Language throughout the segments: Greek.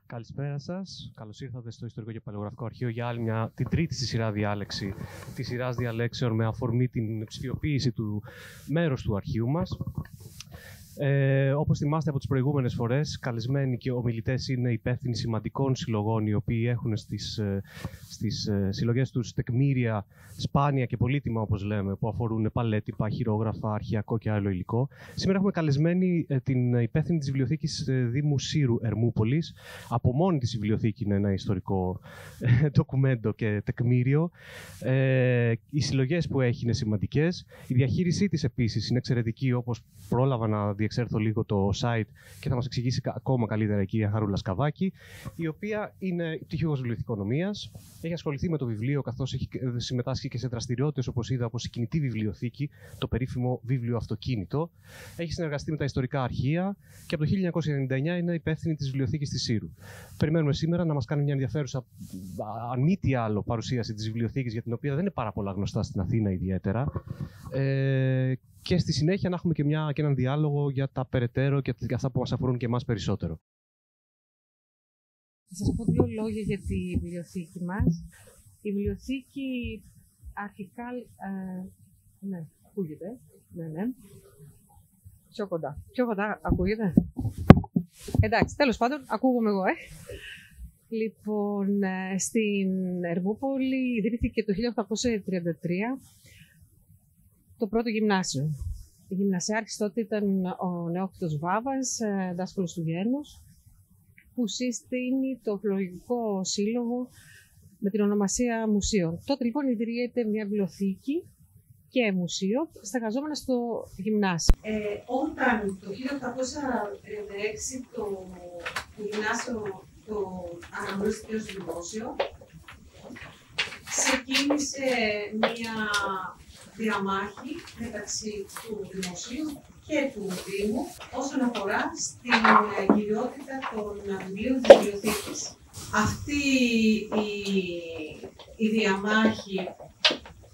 Καλησπέρα σας. Καλώς ήρθατε στο Ιστορικό και Παλαιογραφικό Αρχείο για άλλη την τρίτη στη σειρά διάλεξη της σειράς διαλέξεων με αφορμή την ψηφιοποίηση του μέρους του αρχείου μας. Όπως θυμάστε από τις προηγούμενες φορές, καλεσμένοι και ομιλητές είναι υπεύθυνοι σημαντικών συλλογών, οι οποίοι έχουν στις συλλογές τους τεκμήρια σπάνια και πολύτιμα, όπως λέμε, που αφορούν παλέτυπα, χειρόγραφα, αρχαιακό και άλλο υλικό. Σήμερα έχουμε καλεσμένη την υπεύθυνη της βιβλιοθήκης Δήμου Σύρου Ερμούπολης. Από μόνη της η βιβλιοθήκη είναι ένα ιστορικό ντοκουμέντο και τεκμήριο. Οι συλλογές που έχει είναι σημαντικές. Η διαχείρισή της επίσης είναι εξαιρετική, όπως πρόλαβα να διεξέρθω λίγο το site και θα μας εξηγήσει ακόμα καλύτερα η κυρία Χαρούλα Σκαβάκη, η οποία είναι πτυχιούχος βιβλιοθηκονομίας, έχει ασχοληθεί με το βιβλίο, καθώς έχει συμμετάσχει και σε δραστηριότητες, όπως είδα, όπως η κινητή βιβλιοθήκη, το περίφημο βίβλιο αυτοκίνητο. Έχει συνεργαστεί με τα ιστορικά αρχεία και από το 1999 είναι υπεύθυνη της βιβλιοθήκης της Σύρου. Περιμένουμε σήμερα να μας κάνει μια ενδιαφέρουσα, αν μη τι άλλο, παρουσίαση της βιβλιοθήκης, για την οποία δεν είναι πάρα πολλά γνωστά στην Αθήνα ιδιαίτερα. Και στη συνέχεια να έχουμε και έναν διάλογο για τα περαιτέρω και για αυτά που μας αφορούν και εμάς περισσότερο. Θα σας πω δύο λόγια για τη βιβλιοθήκη μας. Η βιβλιοθήκη αρχικά... ναι, ακούγεται. Ναι. Πιο κοντά ακούγεται. Εντάξει, τέλος πάντων, ακούγομαι εγώ, Λοιπόν, στην Ερμούπολη ιδρύθηκε το 1833 το πρώτο γυμνάσιο. Η γυμνασιάρχης τότε ήταν ο Νεόφυτος Βάβας, δάσκαλος του Γένους, που συστήνει το Φιλολογικό Σύλλογο με την ονομασία Μουσείο. Τότε λοιπόν ιδρύεται μια βιβλιοθήκη και μουσείο, στεγαζόμενα στο γυμνάσιο. Όταν το 1836 το γυμνάσιο το αναγνωρίστηκε ως δημόσιο, ξεκίνησε μια διαμάχη μεταξύ του Δημοσίου και του Δήμου όσον αφορά στην κυριότητα των βιβλίων της βιβλιοθήκης. Αυτή η διαμάχη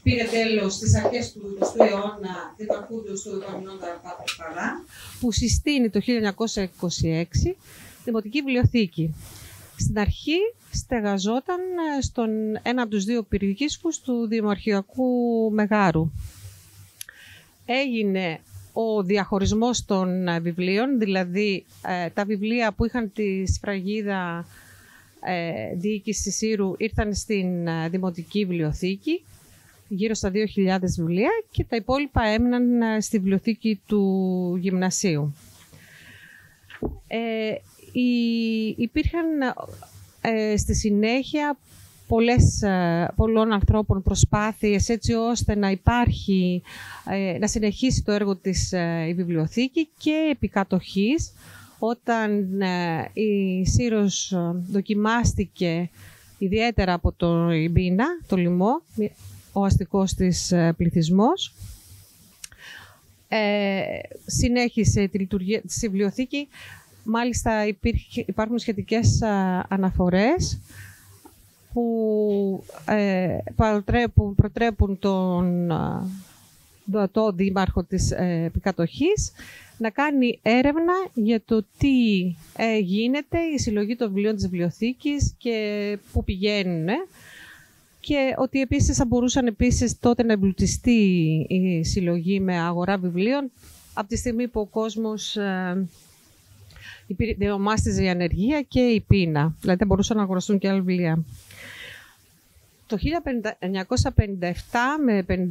πήρε τέλος στις αρχές του 20ου αιώνα, δημαρχούντος του Επαμεινώντα Πάτρου Καρά, που συστήνει το 1926 Δημοτική Βιβλιοθήκη. Στην αρχή στεγαζόταν στον ένα από τους δύο πυργίσκους του Δημοαρχιακού Μεγάρου. Έγινε ο διαχωρισμός των βιβλίων, δηλαδή τα βιβλία που είχαν τη σφραγίδα διοίκηση της Σύρου ήρθαν στην Δημοτική Βιβλιοθήκη, γύρω στα 2.000 βιβλία, και τα υπόλοιπα έμειναν στη βιβλιοθήκη του γυμνασίου. Υπήρχαν στη συνέχεια πολλών ανθρώπων προσπάθειες έτσι ώστε να υπάρχει, να συνεχίσει το έργο της η βιβλιοθήκη και επικατοχής. Όταν η Σύρος δοκιμάστηκε ιδιαίτερα από το Ιμπίνα, το λοιμό, ο αστικός της πληθυσμός, συνέχισε τη λειτουργία της βιβλιοθήκη. Μάλιστα υπάρχουν σχετικές αναφορές που προτρέπουν τον Δωατό Δήμαρχο της επικατοχής να κάνει έρευνα για το τι γίνεται, η συλλογή των βιβλίων της βιβλιοθήκης και πού πηγαίνουν, και ότι επίσης θα μπορούσαν τότε να εμπλουτιστεί η συλλογή με αγορά βιβλίων από τη στιγμή που ο κόσμος ονομάστηκε η ανεργία και η πείνα, δηλαδή θα μπορούσαν να αγοραστούν και άλλα βιβλία. Το 1957 με 1958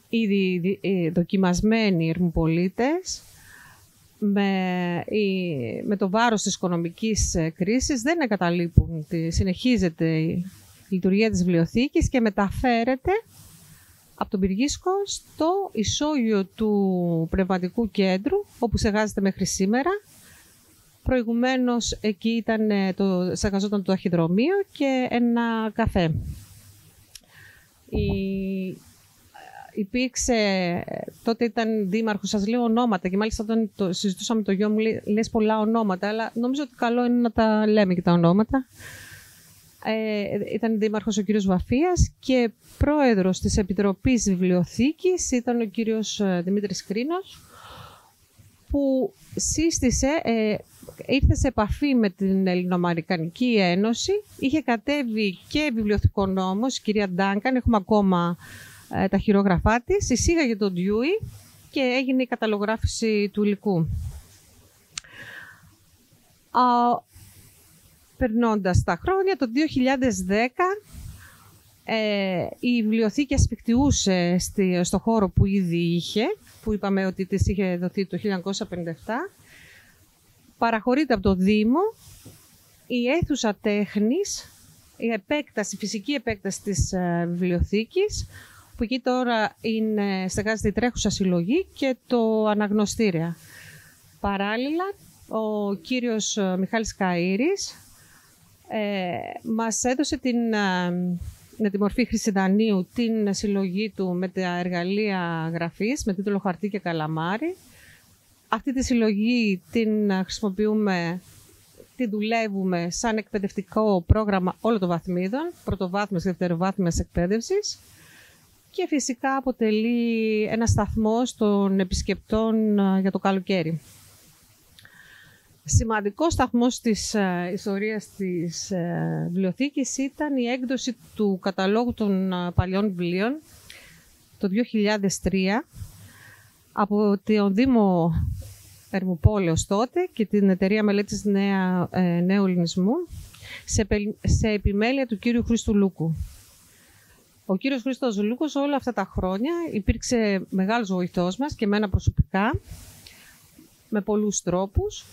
ήδη δοκιμασμένοι ερμουπολίτες με το βάρος της οικονομικής κρίσης δεν εγκαταλείπουν ότι συνεχίζεται η λειτουργία της βιβλιοθήκης και μεταφέρεται από τον πυργίσκο στο ισόγειο του πνευματικού κέντρου, όπου στεγάζεται μέχρι σήμερα. Προηγουμένως εκεί στεγαζόταν το ταχυδρομείο και ένα καφέ. Υπήρξε, τότε ήταν δήμαρχος, σας λέω ονόματα, και μάλιστα όταν το συζητούσαμε το γιο μου, λες πολλά ονόματα, αλλά νομίζω ότι καλό είναι να τα λέμε και τα ονόματα. Ήταν δήμαρχος ο κύριος Βαφίας και πρόεδρος της Επιτροπής Βιβλιοθήκης ήταν ο κύριος Δημήτρης Κρίνος, που σύστησε ήρθε σε επαφή με την Ελληνοαμερικανική Ένωση. Είχε κατέβει και βιβλιοθηκονόμος, η κυρία Ντάνκαν, έχουμε ακόμα τα χειρόγραφά της, εισήγαγε τον Dewey και έγινε η καταλογράφηση του υλικού. Περνώντας τα χρόνια, το 2010 η βιβλιοθήκη ασφικτιούσε στο χώρο που ήδη είχε, που είπαμε ότι της είχε δοθεί το 1957. Παραχωρείται από το Δήμο η αίθουσα τέχνης, η φυσική επέκταση της βιβλιοθήκης, που εκεί τώρα στεγάζεται η τρέχουσα συλλογή και το αναγνωστήρια. Παράλληλα, ο κύριος Μιχάλης Καΐρης μας έδωσε με τη μορφή χρυσιδανείου την συλλογή του με τα εργαλεία γραφής, με τίτλο «Χαρτί και καλαμάρι». Αυτή τη συλλογή την χρησιμοποιούμε, την δουλεύουμε σαν εκπαιδευτικό πρόγραμμα όλων των βαθμίδων, πρωτοβάθμιας και δευτεροβάθμιας εκπαίδευσης, και φυσικά αποτελεί ένα σταθμό των επισκεπτών για το καλοκαίρι. Σημαντικός σταθμός της ιστορίας της βιβλιοθήκης ήταν η έκδοση του καταλόγου των παλιών βιβλίων το 2003 από τον Δήμο Ερμουπόλεως τότε και την Εταιρεία Μελέτης Νέου Ελληνισμού σε επιμέλεια του κύριου Χρήστου Λούκου. Ο κύριος Χρήστος Λούκος όλα αυτά τα χρόνια υπήρξε μεγάλος βοηθός μας και εμένα προσωπικά με πολλούς τρόπους.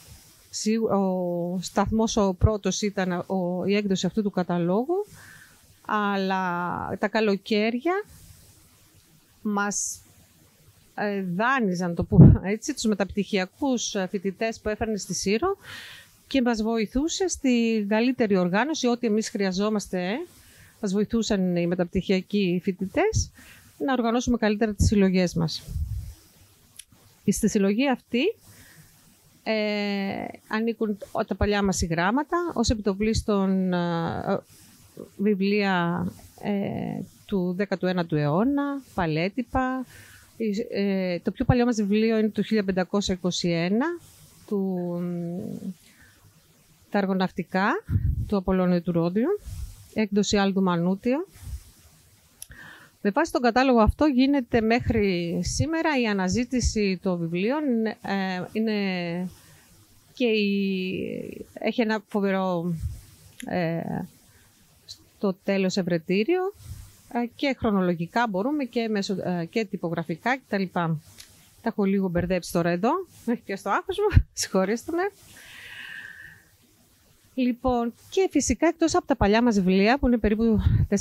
Ο σταθμός ο πρώτος ήταν η έκδοση αυτού του καταλόγου, αλλά τα καλοκαίρια μας δάνειζαν, το πούμε έτσι, τους μεταπτυχιακούς φοιτητές που έφερνε στη Σύρο και μας βοηθούσε στη καλύτερη οργάνωση, ό,τι εμείς χρειαζόμαστε. Μας βοηθούσαν οι μεταπτυχιακοί φοιτητές να οργανώσουμε καλύτερα τις συλλογές μας. Στη συλλογή αυτή ανήκουν τα παλιά μας γράμματα, ως επιτοπλίστων βιβλία του 19ου αιώνα, παλέτυπα. Το πιο παλιό μας βιβλίο είναι το 1521, τα αργοναυτικά του Απολλώνιου του Ρόδιου, έκδοση Άλδου Μανούτιο. Με βάση τον κατάλογο αυτό γίνεται μέχρι σήμερα η αναζήτηση των βιβλίων. Έχει ένα φοβερό στο τέλος ευρετήριο και χρονολογικά μπορούμε και τυπογραφικά κτλ. Τα έχω λίγο μπερδέψει τώρα εδώ, μέχρι και στο άγχος μου, συγχωρήστε με. Λοιπόν, και φυσικά εκτός από τα παλιά μας βιβλία, που είναι περίπου 4.500,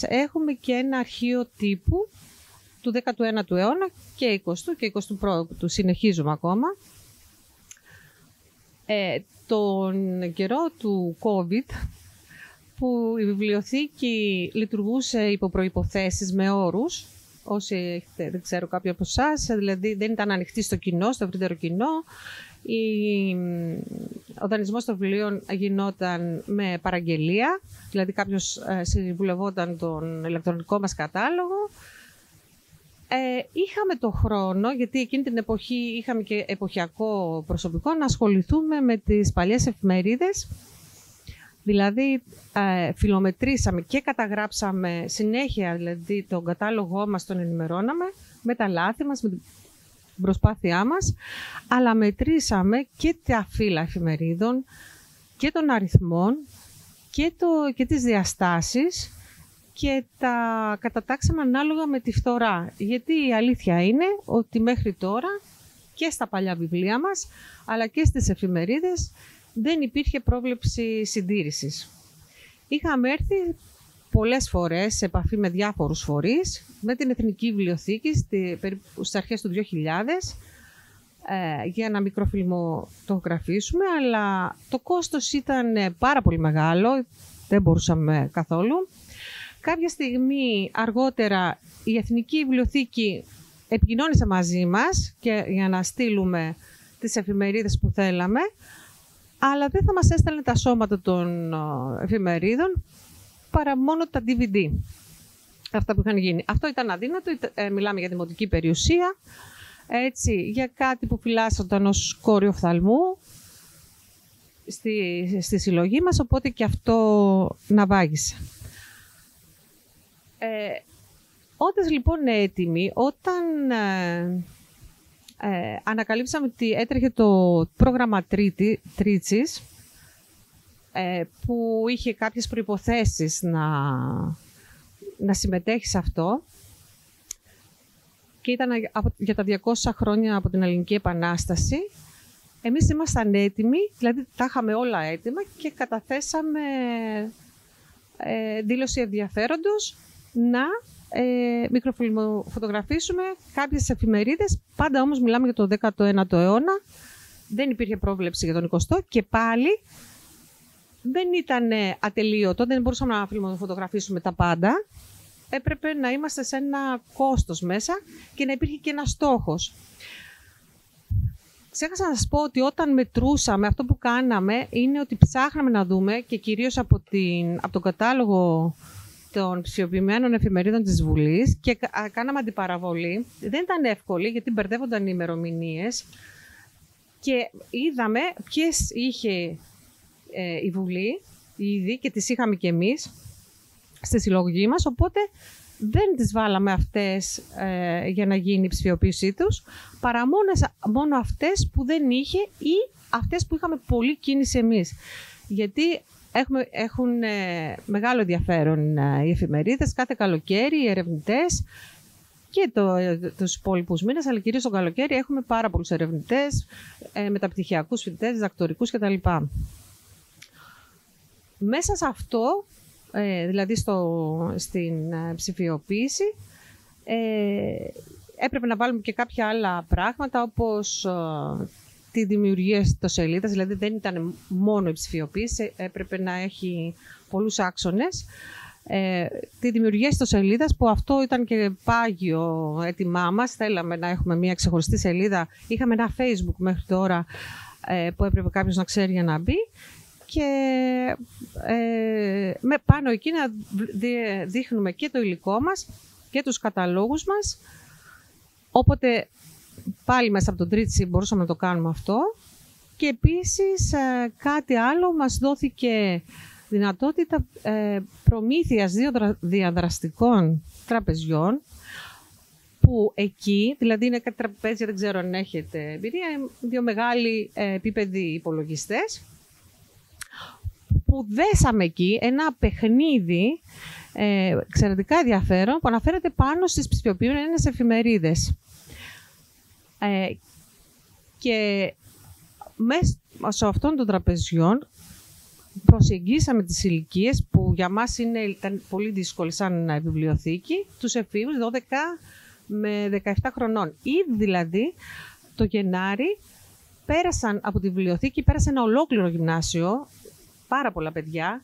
έχουμε και ένα αρχείο τύπου του 19ου αιώνα και 20ου και 21ου, συνεχίζουμε ακόμα. Τον καιρό του COVID, που η βιβλιοθήκη λειτουργούσε υπό προϋποθέσεις με όρους, όσοι δεν ξέρω κάποιοι από εσάς, δηλαδή δεν ήταν ανοιχτή στο κοινό, στο ευρύτερο κοινό. Ο δανεισμός των βιβλίων γινόταν με παραγγελία, δηλαδή κάποιος συμβουλευόταν τον ηλεκτρονικό μας κατάλογο. Είχαμε το χρόνο, γιατί εκείνη την εποχή είχαμε και εποχιακό προσωπικό, να ασχοληθούμε με τις παλιές εφημερίδες. Δηλαδή φιλομετρήσαμε και καταγράψαμε συνέχεια, δηλαδή τον κατάλογό μας τον ενημερώναμε με τα λάθη μας, με την προσπάθειά μας, αλλά μετρήσαμε και τα φύλλα εφημερίδων και των αριθμών και τις διαστάσεις και τα κατατάξαμε ανάλογα με τη φθορά. Γιατί η αλήθεια είναι ότι μέχρι τώρα και στα παλιά βιβλία μας, αλλά και στις εφημερίδες, δεν υπήρχε πρόβλεψη συντήρησης. Είχαμε έρθει πολλές φορές σε επαφή με διάφορους φορείς, με την Εθνική Βιβλιοθήκη στις αρχές του 2000, για να μικροφιλμοτογραφήσουμε, αλλά το κόστος ήταν πάρα πολύ μεγάλο, δεν μπορούσαμε καθόλου. Κάποια στιγμή αργότερα η Εθνική Βιβλιοθήκη επικοινώνησε μαζί μας για να στείλουμε τις εφημερίδες που θέλαμε, αλλά δεν θα μας έστελνε τα σώματα των εφημερίδων, παρά μόνο τα DVD. Αυτά που είχαν γίνει. Αυτό ήταν αδύνατο, μιλάμε για δημοτική περιουσία, έτσι, για κάτι που φυλάσσονταν ως κόριο οφθαλμού. στη συλλογή μας, οπότε και αυτό ναυάγησε. Όντας λοιπόν έτοιμοι, όταν ανακαλύψαμε ότι έτρεχε το πρόγραμμα Τρίτσης, που είχε κάποιες προϋποθέσεις να συμμετέχει σε αυτό, και ήταν για τα 200 χρόνια από την Ελληνική Επανάσταση, εμείς ήμασταν έτοιμοι, δηλαδή τα είχαμε όλα έτοιμα και καταθέσαμε δήλωση ενδιαφέροντος να μικροφωτογραφίσουμε κάποιες εφημερίδες. Πάντα όμως μιλάμε για το 19ο αιώνα, δεν υπήρχε πρόβλεψη για τον 20ο και πάλι δεν ήταν ατελείωτο, δεν μπορούσαμε να φιλμοφωτογραφίσουμε τα πάντα. Έπρεπε να είμαστε σε ένα κόστος μέσα και να υπήρχε και ένας στόχος. Ξέχασα να σας πω ότι όταν μετρούσαμε, αυτό που κάναμε είναι ότι ψάχναμε να δούμε, και κυρίως από τον κατάλογο των ψηφιοποιημένων εφημερίδων της Βουλής, και κάναμε αντιπαραβολή. Δεν ήταν εύκολη γιατί μπερδεύονταν οι ημερομηνίες και είδαμε ποιες είχε η Βουλή ήδη και τις είχαμε και εμείς στη συλλογή μας, οπότε δεν τις βάλαμε αυτές για να γίνει η ψηφιοποίησή τους, παρά μόνο αυτές που δεν είχε ή αυτές που είχαμε πολλή κίνηση εμείς. Γιατί έχουν μεγάλο ενδιαφέρον οι εφημερίδες κάθε καλοκαίρι, οι ερευνητές και τους υπόλοιπους μήνες, αλλά κυρίως το καλοκαίρι έχουμε πάρα πολλούς ερευνητές, μεταπτυχιακούς φοιτητές, διδακτορικούς κτλ. Μέσα σε αυτό, δηλαδή στην ψηφιοποίηση, έπρεπε να βάλουμε και κάποια άλλα πράγματα, όπως τη δημιουργία ιστοσελίδας, δηλαδή δεν ήταν μόνο η ψηφιοποίηση, έπρεπε να έχει πολλούς άξονες. Τη δημιουργία ιστοσελίδας, που αυτό ήταν και πάγιο έτοιμά μας, θέλαμε να έχουμε μια ξεχωριστή σελίδα. Είχαμε ένα Facebook μέχρι τώρα που έπρεπε κάποιος να ξέρει για να μπει, και πάνω εκεί να δείχνουμε και το υλικό μας και τους καταλόγους μας. Όποτε πάλι μέσα από τον Τρίτσι μπορούσαμε να το κάνουμε αυτό. Και επίσης κάτι άλλο, μας δόθηκε δυνατότητα προμήθειας 2 διαδραστικών τραπεζιών, που εκεί, δηλαδή είναι κάτι τραπέζια, δεν ξέρω αν έχετε εμπειρία, 2 μεγάλοι επίπεδοι υπολογιστές, που δέσαμε εκεί ένα παιχνίδι εξαιρετικά ενδιαφέρον, που αναφέρεται πάνω στις ψηφιοποιημένες εφημερίδες. Και μέσω αυτών των τραπεζιών προσεγγίσαμε τις ηλικίες, που για μας ήταν πολύ δύσκολη σαν βιβλιοθήκη, τους εφήβους 12 με 17 χρονών. Ήδη δηλαδή το Γενάρη πέρασαν από τη βιβλιοθήκη, πέρασε ένα ολόκληρο γυμνάσιο, πάρα πολλά παιδιά,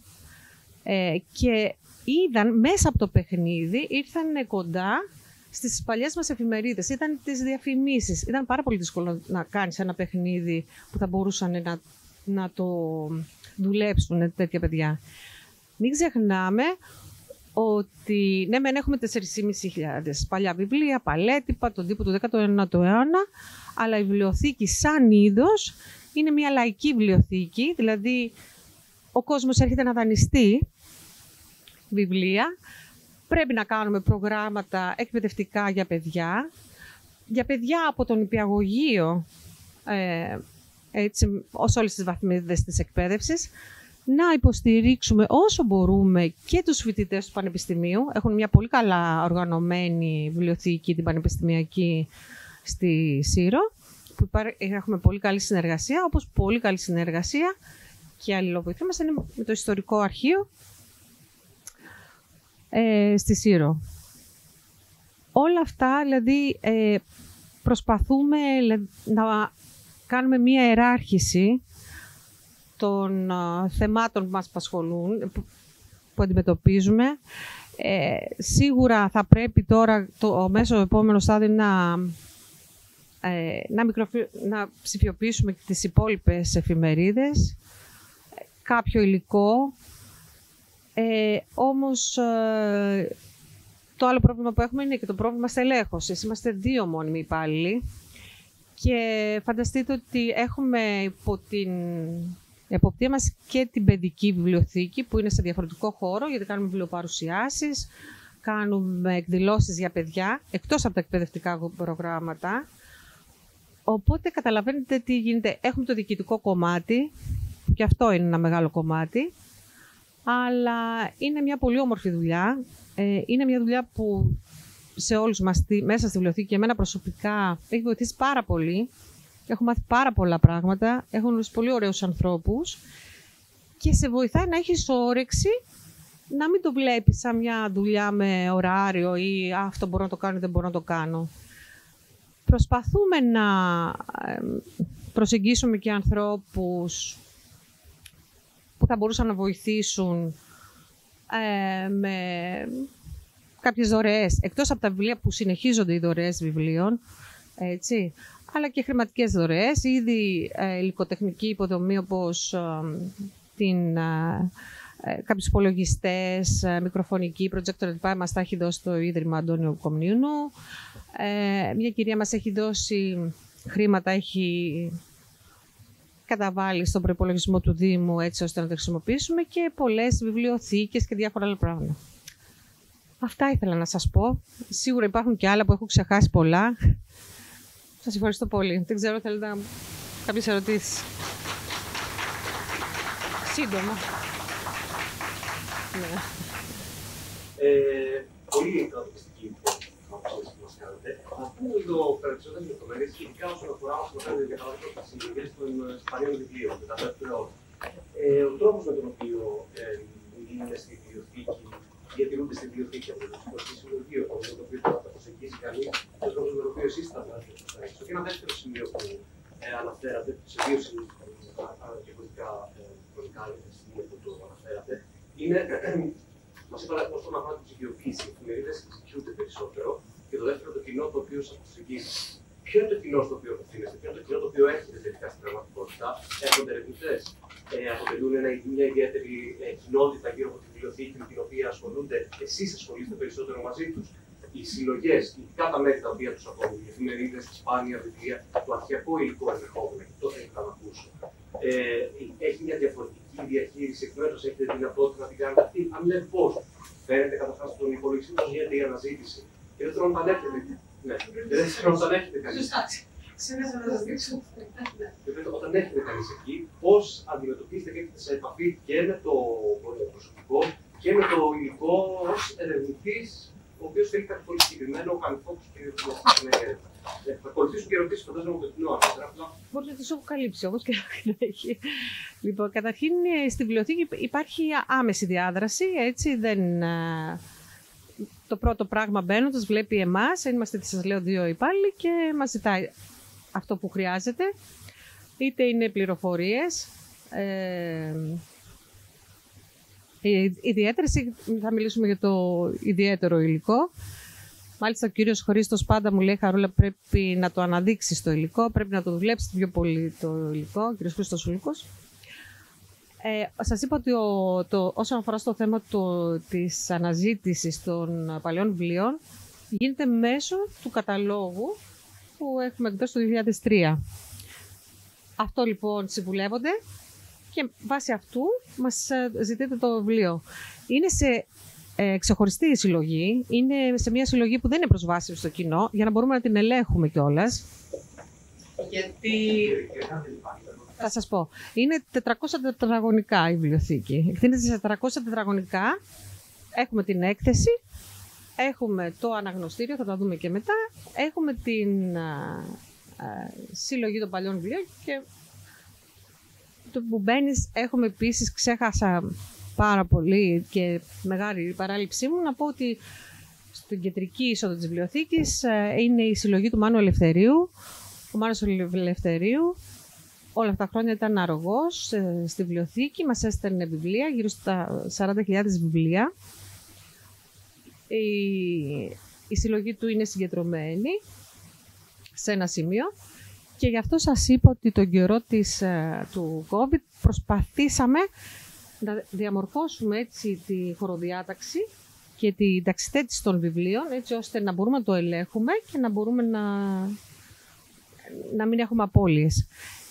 και είδαν μέσα από το παιχνίδι, ήρθαν κοντά στις παλιές μας εφημερίδες, ήταν τις διαφημίσεις. Ήταν πάρα πολύ δύσκολο να κάνεις ένα παιχνίδι που θα μπορούσαν να το δουλέψουν τέτοια παιδιά. Μην ξεχνάμε ότι ναι, μεν έχουμε 4.500 παλιά βιβλία, παλέτυπα, τον τύπο του 19ου αιώνα, αλλά η βιβλιοθήκη σαν είδος είναι μια λαϊκή βιβλιοθήκη, δηλαδή ο κόσμος έρχεται να δανειστεί βιβλία. Πρέπει να κάνουμε προγράμματα εκπαιδευτικά για παιδιά από τον νηπιαγωγείο, έτσι, ως όλες τις βαθμίδες της εκπαίδευσης, να υποστηρίξουμε όσο μπορούμε και τους φοιτητές του Πανεπιστημίου. Έχουν μια πολύ καλά οργανωμένη βιβλιοθήκη, την πανεπιστημιακή στη Σύρο, που έχουμε πολύ καλή συνεργασία, όπως πολύ καλή συνεργασία και αλληλοβοηθή μας είναι με το Ιστορικό Αρχείο στη Σύρο. Όλα αυτά, δηλαδή, προσπαθούμε να κάνουμε μία ιεράρχηση των θεμάτων που μας απασχολούν, που αντιμετωπίζουμε. Σίγουρα θα πρέπει τώρα το μέσο επόμενο στάδιο να ψηφιοποιήσουμε και τις υπόλοιπες εφημερίδες, κάποιο υλικό. Όμως το άλλο πρόβλημα που έχουμε είναι και το πρόβλημα στελέχωσης. Είμαστε 2 μόνιμοι υπάλληλοι και φανταστείτε ότι έχουμε υπό την η εποπτεία μας και την παιδική βιβλιοθήκη, που είναι σε διαφορετικό χώρο, γιατί κάνουμε βιβλιοπαρουσιάσεις, κάνουμε εκδηλώσεις για παιδιά, εκτός από τα εκπαιδευτικά προγράμματα. Οπότε καταλαβαίνετε τι γίνεται. Έχουμε το διοικητικό κομμάτι, και αυτό είναι ένα μεγάλο κομμάτι, αλλά είναι μια πολύ όμορφη δουλειά. Είναι μια δουλειά που σε όλους μας μέσα στη βιβλιοθήκη και εμένα προσωπικά έχει βοηθήσει πάρα πολύ. Έχω μάθει πάρα πολλά πράγματα, έχω γνωρίσει πολύ ωραίους ανθρώπους και σε βοηθάει να έχεις όρεξη, να μην το βλέπεις σαν μια δουλειά με ωράριο ή αυτό μπορώ να το κάνω ή δεν μπορώ να το κάνω. Προσπαθούμε να προσεγγίσουμε και ανθρώπους που θα μπορούσαν να βοηθήσουν με κάποιες δωρεές, εκτός από τα βιβλία που συνεχίζονται οι δωρεές βιβλίων, έτσι, αλλά και χρηματικές δωρεές, ήδη υλικοτεχνική υποδομή όπως κάποιους υπολογιστές, μικροφωνική, projector κτλ. Μας τα έχει δώσει το Ίδρυμα Αντώνιο Κομνήνου. Μια κυρία μας έχει δώσει χρήματα, έχει καταβάλει στον προϋπολογισμό του Δήμου έτσι ώστε να τα χρησιμοποιήσουμε και πολλές βιβλιοθήκες και διάφορα άλλα πράγματα. Αυτά ήθελα να σας πω. Σίγουρα υπάρχουν και άλλα που έχω ξεχάσει πολλά. Σας ευχαριστώ πολύ. Δεν ξέρω, θέλετε κάποιες ερωτήσεις. Σύντομα. Ναι. Πολύ καταπιστική απάντηση που μας κάνετε. Να πούμε λίγο περισσότερες λεπτομέρειες, ειδικά όσον αφορά για παράδειγμα τις συλλογές των σπανίων βιβλίων, τα δεύτερων. Ο τρόπος με τον οποίο είναι στη βιβλιοθήκη, διατηρούνται στη βιβλιοθήκη από το συλλογείο, το οποίο θα τα προσεγγίσει κανείς, ο τρόπος με τον οποίο εσείς θα βγάλετε προς τα έξω. Και ένα δεύτερο σημείο που αναφέρατε, σε δύο διαφορετικά χρονικά σημεία που το αναφέρατε, είναι, μας είπατε όσον αφορά την ψηφιοποίηση, οι εφημερίδες ζητιούνται περισσότερο. Και το δεύτερο, το κοινό το οποίο σας προσεγγίζει. Ποιο είναι το κοινό στο οποίο απευθύνεστε, ποιο είναι το κοινό το οποίο έχετε τελικά στην πραγματικότητα, έρχονται ερευνητές, αποτελούν μια ιδιαίτερη κοινότητα γύρω από τη βιβλιοθήκη με την οποία ασχολούνται, εσείς ασχολείστε περισσότερο μαζί τους. Οι συλλογές, ειδικά τα μέλη τα οποία τους ακόμη, οι εφημερίδες, τα σπάνια βιβλία, το αρχαιακό υλικό ενδεχόμενο, και τότε ήθελα να ακούσω. Έχει μια διαφορετική διαχείριση εκ μέρους, έχετε δυνατότητα να την κάνετε αυτή. Αν ναι, πώς. Φαίνεται καταρχάς στον υπολογιστή πώς γίνεται η αναζήτηση. Και δεύτερον, όταν έρχεται. Ναι, όταν έρχεται κανείς. Ξέχασα να σας δείξω. Όταν έρχεται κανείς εκεί, πώς αντιμετωπίζετε και έχετε σε επαφή και με το προσωπικό και με το υλικό ως ερευνητής, ο οποίος θέλει κάτι πολύ συγκεκριμένο, ο κάνει focus και δεν έρευνα. Θα ακολουθήσουν και ερωτήσεις φαντάζομαι από το κοινό αργότερα. Μπορεί να τις έχω καλύψει όμως και να έχει. Λοιπόν, καταρχήν στη βιβλιοθήκη υπάρχει άμεση διάδραση, έτσι δεν. Το πρώτο πράγμα μπαίνοντας βλέπει εμάς, είμαστε σας λέω 2 υπάλληλοι και μας ζητάει αυτό που χρειάζεται. Είτε είναι πληροφορίες, ιδιαίτερες, θα μιλήσουμε για το ιδιαίτερο υλικό. Μάλιστα ο κύριος Χρήστος πάντα μου λέει, Χαρούλα, πρέπει να το αναδείξεις το υλικό, πρέπει να το δουλέψεις πιο πολύ το υλικό, ο κύριος Χρήστος Σούλικος. Σας είπα ότι όσον αφορά στο θέμα της αναζήτησης των παλαιών βιβλίων, γίνεται μέσω του καταλόγου που έχουμε εκδώσει το 2003. Αυτό λοιπόν συμβουλεύονται και βάσει αυτού μας ζητείτε το βιβλίο. Είναι σε ξεχωριστή συλλογή, είναι σε μια συλλογή που δεν είναι προσβάσιμη στο κοινό, για να μπορούμε να την ελέγχουμε κιόλας. Γιατί... Θα σας πω. Είναι 400 τετραγωνικά η βιβλιοθήκη. Εκτείνεται σε 400 τετραγωνικά. Έχουμε την έκθεση, έχουμε το αναγνωστήριο, θα τα δούμε και μετά. Έχουμε την συλλογή των παλιών βιβλίων και το που μπαίνεις, έχουμε επίσης, ξέχασα πάρα πολύ και μεγάλη παράληψή μου, να πω ότι στην κεντρική είσοδο της βιβλιοθήκης είναι η συλλογή του Μάνου Ελευθερίου. Ο Μάνος Ελευθερίου όλα αυτά τα χρόνια ήταν αρρωγός στη βιβλιοθήκη, μας έστελνε βιβλία, γύρω στα 40.000 βιβλία. Η συλλογή του είναι συγκεντρωμένη σε ένα σημείο και γι' αυτό σας είπα ότι τον καιρό του COVID προσπαθήσαμε να διαμορφώσουμε έτσι τη χωροδιάταξη και τη ταξιτέτηση των βιβλίων, έτσι ώστε να μπορούμε να το ελέγχουμε και να μπορούμε να μην έχουμε απώλειες.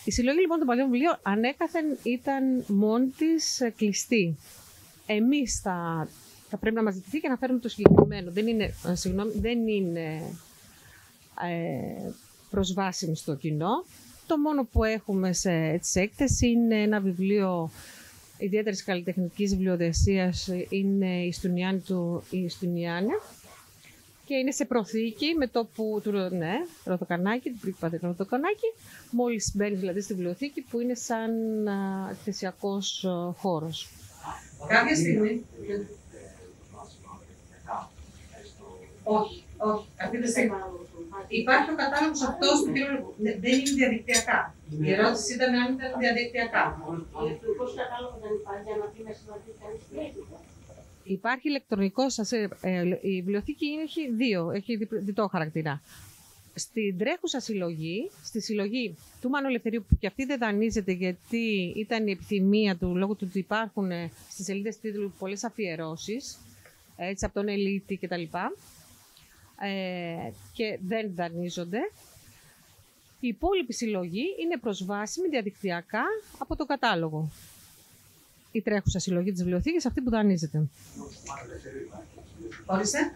Η συλλογή λοιπόν των παλιών βιβλίων ανέκαθεν ήταν μόνη της κλειστή. Εμείς θα πρέπει να μας ζητηθεί και να φέρουμε το συγκεκριμένο. Δεν είναι προσβάσιμη στο κοινό. Το μόνο που έχουμε σε έκθεση είναι ένα βιβλίο ιδιαίτερης καλλιτεχνικής βιβλιοδεσίας, είναι η Στουνιάνη του Ιστουνιάνη και είναι σε προθήκη με το που του Ροδοκανάκη, του πρίγκιπα Ροδοκανάκη, μόλις μπαίνει δηλαδή στη βιβλιοθήκη που είναι σαν εκθεσιακός χώρος. Κάποια στιγμή... Όχι. Αυτή τη στιγμή. Υπάρχει ο κατάλογος αυτός του κύριου. Δεν είναι διαδικτυακά. Η ερώτηση ήταν αν ήταν διαδικτυακά. Πώς κατάλογο δεν υπάρχει για να πει να συμμετέχει κανείς στην έκδοση. Υπάρχει ηλεκτρονικός. Η βιβλιοθήκη έχει διτό χαρακτήρα. Στην τρέχουσα συλλογή, στη συλλογή του Μάνου Ελευθερίου, που και αυτή δεν δανείζεται γιατί ήταν η επιθυμία του λόγω του ότι υπάρχουν στις σελίδες τίτλου πολλές αφιερώσεις, έτσι, από τον Ελίτη κτλ. Και δεν δανείζονται. Η υπόλοιπη συλλογή είναι προσβάσιμη διαδικτυακά από το κατάλογο. Η τρέχουσα συλλογή της βιβλιοθήκης, αυτή που δανείζεται. Ορίστε.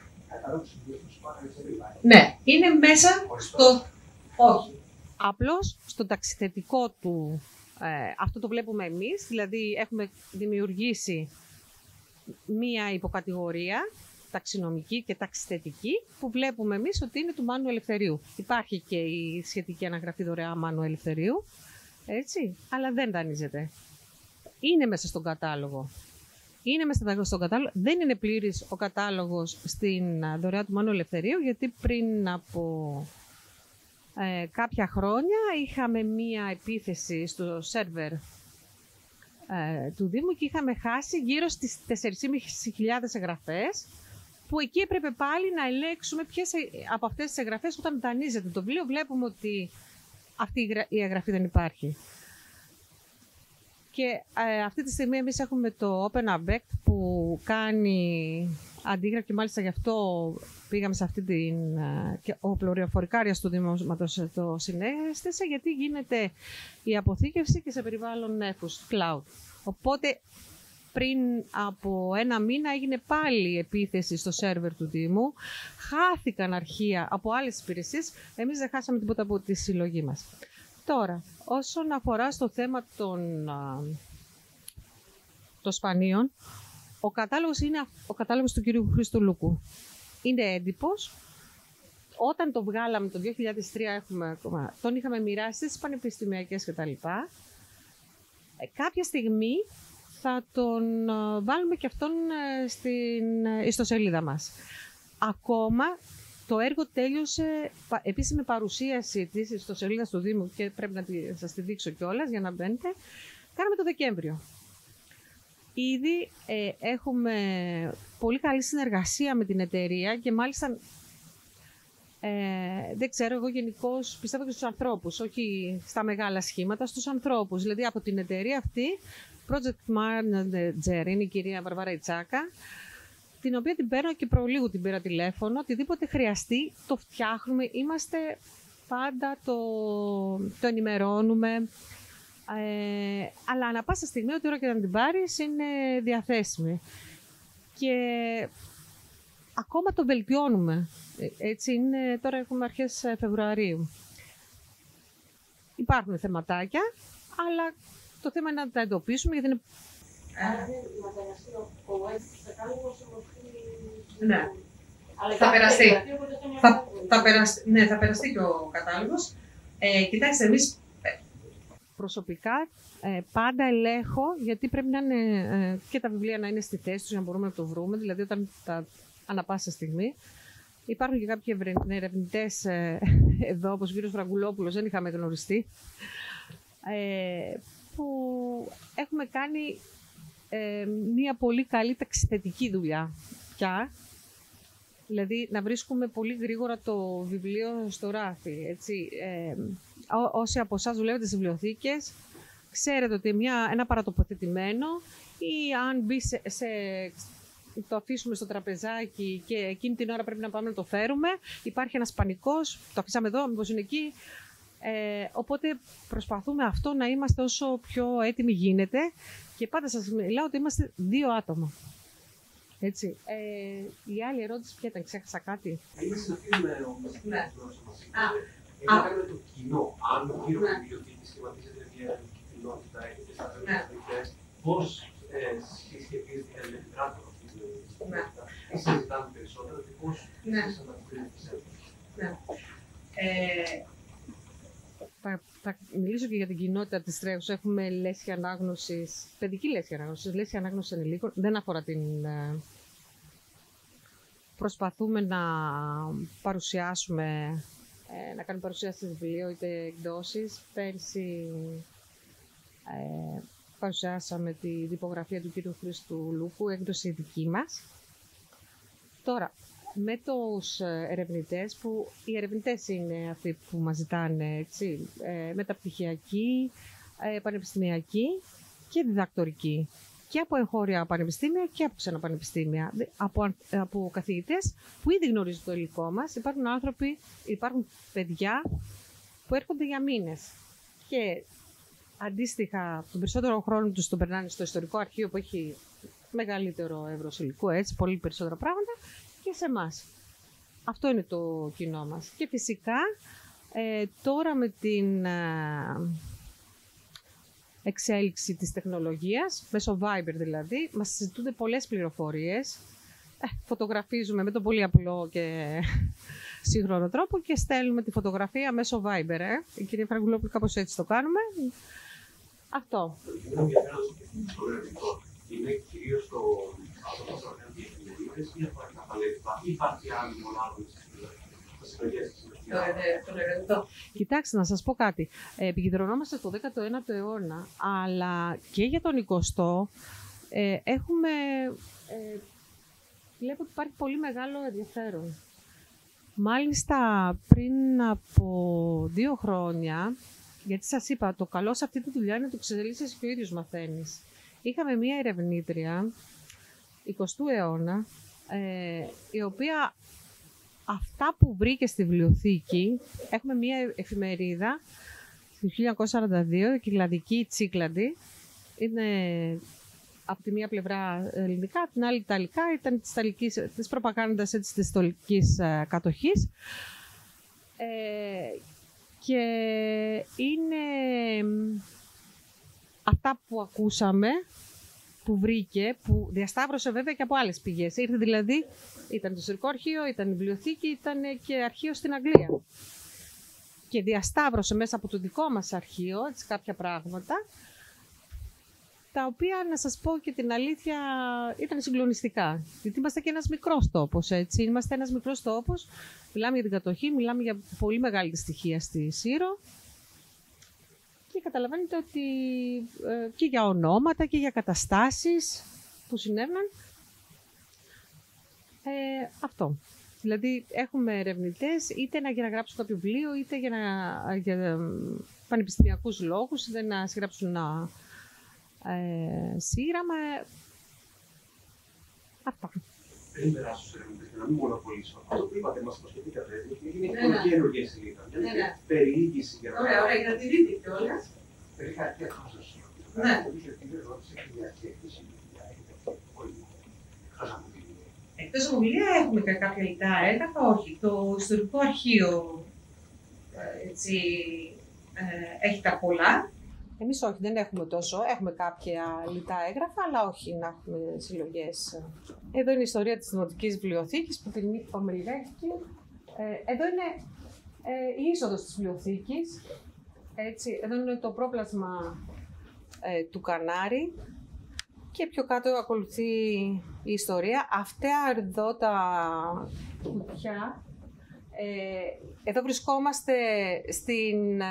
Ναι, είναι μέσα στο... Όχι. Απλώς στο ταξιθετικό του, αυτό το βλέπουμε εμείς, δηλαδή έχουμε δημιουργήσει μία υποκατηγορία ταξινομική και ταξιθετική που βλέπουμε εμείς ότι είναι του Μάνου Ελευθερίου. Υπάρχει και η σχετική αναγραφή δωρεά Μάνου Ελευθερίου, έτσι, αλλά δεν δανείζεται. Είναι μέσα στον κατάλογο. Είναι μέσα στον κατάλογο. Δεν είναι πλήρης ο κατάλογος στην δωρεά του Μάνου Ελευθερίου, γιατί πριν από κάποια χρόνια είχαμε μία επίθεση στο σερβερ του Δήμου και είχαμε χάσει γύρω στις 4.500 εγγραφές, που εκεί έπρεπε πάλι να ελέγξουμε ποιες από αυτές τις εγγραφές, όταν δανείζεται το βιβλίο, βλέπουμε ότι αυτή η εγγραφή δεν υπάρχει. Και αυτή τη στιγμή εμείς έχουμε το Open Abect που κάνει αντίγραφη και μάλιστα γι' αυτό πήγαμε σε αυτή την... και ο πληροφορικάριας του Δημόσματος το συνέστησε, γιατί γίνεται η αποθήκευση και σε περιβάλλον νέφους, cloud. Οπότε πριν από ένα μήνα έγινε πάλι επίθεση στο σερβερ του Δήμου. Χάθηκαν αρχεία από άλλες υπηρεσίες. Εμείς δεν χάσαμε τίποτα από τη συλλογή μας. Τώρα, όσον αφορά στο θέμα των σπανίων, ο κατάλογος είναι ο κατάλογος του κυρίου Χρήστου Λούκου. Είναι έντυπος. Όταν το βγάλαμε το 2003, τον είχαμε μοιράσει στις πανεπιστημιακές κτλ. Κάποια στιγμή θα τον βάλουμε και αυτόν στην ιστοσελίδα μας. Ακόμα το έργο τέλειωσε επίσημη παρουσίαση της ιστοσελίδας του Δήμου και πρέπει να σας τη δείξω κιόλας για να μπαίνετε. Κάναμε το Δεκέμβριο. Ήδη έχουμε πολύ καλή συνεργασία με την εταιρεία και μάλιστα δεν ξέρω, εγώ γενικώς πιστεύω και στους ανθρώπους, όχι στα μεγάλα σχήματα, στους ανθρώπους. Δηλαδή από την εταιρεία αυτή, project manager είναι η κυρία Βαρβάρα Ιτσάκα, την οποία την παίρνω και προλίγου την πήρα τηλέφωνο, οτιδήποτε χρειαστεί το φτιάχνουμε, είμαστε πάντα το ενημερώνουμε, αλλά ανά πάσα στιγμή, ό,τι ώρα και να την πάρεις, είναι διαθέσιμη. Και ακόμα το βελτιώνουμε. Έτσι είναι, τώρα έχουμε αρχές Φεβρουαρίου. Υπάρχουν θεματάκια, αλλά το θέμα είναι να τα εντοπίσουμε, γιατί είναι... Ναι, θα περαστεί. Θα περαστεί και ο κατάλογος. Κοιτάξτε, εμείς προσωπικά πάντα ελέγχω, γιατί πρέπει να είναι και τα βιβλία να είναι στη θέση τους για να μπορούμε να το βρούμε, δηλαδή όταν ανά πάσα στιγμή. Υπάρχουν και κάποιοι ερευνητές εδώ, όπως ο κύριος Βραγκουλόπουλος, δεν είχαμε γνωριστεί, που έχουμε κάνει μια πολύ καλή ταξιθετική δουλειά πια. Δηλαδή, να βρίσκουμε πολύ γρήγορα το βιβλίο στο ράφι. Έτσι. Όσοι από εσάς δουλεύετε στις βιβλιοθήκες, ξέρετε ότι ένα παρατοποθετημένο ή αν μπει το αφήσουμε στο τραπεζάκι και εκείνη την ώρα πρέπει να πάμε να το φέρουμε, υπάρχει ένας πανικός, το αφήσαμε εδώ, μήπως είναι εκεί. Οπότε προσπαθούμε αυτό να είμαστε όσο πιο έτοιμοι γίνεται και πάντα σας μιλάω ότι είμαστε 2 άτομα. Έτσι. Η άλλη ερώτηση ποια ήταν, ξέχασα κάτι. Είναι συναφή με ο Ναι. μας είπατε. Είναι το κοινό. Αν ο κύριος βιβλιοθήκη σχηματίζεται μια ελληνική κοινότητα, έχετε στα τελευταίες, πώς συσχετίζεται με την κάτω αυτή την κοινότητα, τι συζητάμε περισσότερο και πώς σας ανταποκρίνεστε. Θα μιλήσω και για την κοινότητα της Τρέχους. Έχουμε λέσχη ανάγνωσης, παιδική λέσχη ανάγνωσης, λέσχη ανάγνωσης ενηλίκων. Δεν αφορά την... Προσπαθούμε να παρουσιάσουμε, να κάνουμε παρουσίαση στο βιβλίο, είτε εκδόσεις. Πέρσι παρουσιάσαμε τη τυπογραφία του κύριου Χρήστου Λούκου, έκδοση δική μας. Τώρα, με τους ερευνητές, που οι ερευνητές είναι αυτοί που μας ζητάνε, έτσι, μεταπτυχιακοί, πανεπιστημιακοί και διδακτορικοί. Και από εγχώρια πανεπιστήμια και από ξένα πανεπιστήμια. Από καθηγητές που ήδη γνωρίζουν το υλικό μας. Υπάρχουν παιδιά που έρχονται για μήνες. Και αντίστοιχα, τον περισσότερο χρόνο τους τον περνάνε στο ιστορικό αρχείο που έχει μεγαλύτερο εύρος υλικού, έτσι, πολύ περισσότερα πράγματα, και σε εμάς. Αυτό είναι το κοινό μας. Και φυσικά, τώρα με την εξέλιξη της τεχνολογίας, μέσω Viber δηλαδή, μας συζητούνται πολλές πληροφορίες. Φωτογραφίζουμε με τον πολύ απλό και σύγχρονο τρόπο και στέλνουμε τη φωτογραφία μέσω Viber. Η κυρία Φραγκουλόπουλου, κάπως έτσι το κάνουμε. Αυτό. Είναι κυρίως το ή αφορά τα παλέτυπα, ή υπάρχει άλλη μονάδα στις συλλογές της. Κοιτάξτε, να σας πω κάτι. Επικεντρωνόμαστε στο 19ο αιώνα, αλλά και για τον 20ο έχουμε... Βλέπω ότι υπάρχει πολύ μεγάλο ενδιαφέρον. Μάλιστα, πριν από 2 χρόνια, γιατί σας είπα, το καλό σε αυτή τη δουλειά είναι το εξελίσσεσαι και ο ίδιος μαθαίνεις. Είχαμε μία ερευνήτρια 20ου αιώνα, η οποία αυτά που βρήκε στη βιβλιοθήκη, έχουμε μία εφημερίδα του 1942, η Κυκλαδική Τσίκλαντη, είναι από τη μία πλευρά ελληνικά, την άλλη ιταλικά, ήταν της προπαγάνδας της ιστορικής κατοχής. Και είναι αυτά που ακούσαμε, που βρήκε, που διασταύρωσε βέβαια και από άλλες πηγές. Ήρθε δηλαδή, ήταν το ιστορικό αρχείο, ήταν η βιβλιοθήκη, ήταν και αρχείο στην Αγγλία. Και διασταύρωσε μέσα από το δικό μας αρχείο, έτσι, κάποια πράγματα, τα οποία, να σας πω και την αλήθεια, ήταν συγκλονιστικά. Γιατί είμαστε και ένας μικρός τόπος, έτσι. Είμαστε ένας μικρός τόπος, μιλάμε για την κατοχή, μιλάμε για πολύ μεγάλη στοιχεία στη Σύρο. Και καταλαβαίνετε ότι και για ονόματα και για καταστάσεις που συνέβαιναν. Αυτό. Δηλαδή, έχουμε ερευνητές είτε για να γράψουν κάποιο βιβλίο, είτε για πανεπιστημιακούς λόγους, είτε να συγγράψουν ένα σύγγραμμα. Αυτά. Πριν περάσω στους ερευνητές και να μην μονοπολίσω, αυτό που είπατε, μας προσχεθήκατε, είναι η καινούργια σελίδα. Μια περιήγηση για να... Ωραία, για να τη δείτε κιόλας. Περί χαρτιά χάσος. Ναι. Εκτός από βιβλία έχουμε και κάποια υλικά έγγραφα, όχι. Το ιστορικό αρχείο έτσι, έχει τα πολλά. Εμείς όχι, δεν έχουμε τόσο. Έχουμε κάποια λιτά έγγραφα, αλλά όχι να έχουμε συλλογές. Εδώ είναι η ιστορία της Δημοτικής Βιβλιοθήκης που την ομιλήθηκε. Εδώ είναι η είσοδος της βιβλιοθήκης. Έτσι, εδώ είναι το πρόπλασμα του Κανάρη και πιο κάτω ακολουθεί η ιστορία. Αυτά εδώ τα κουτιά, εδώ βρισκόμαστε στην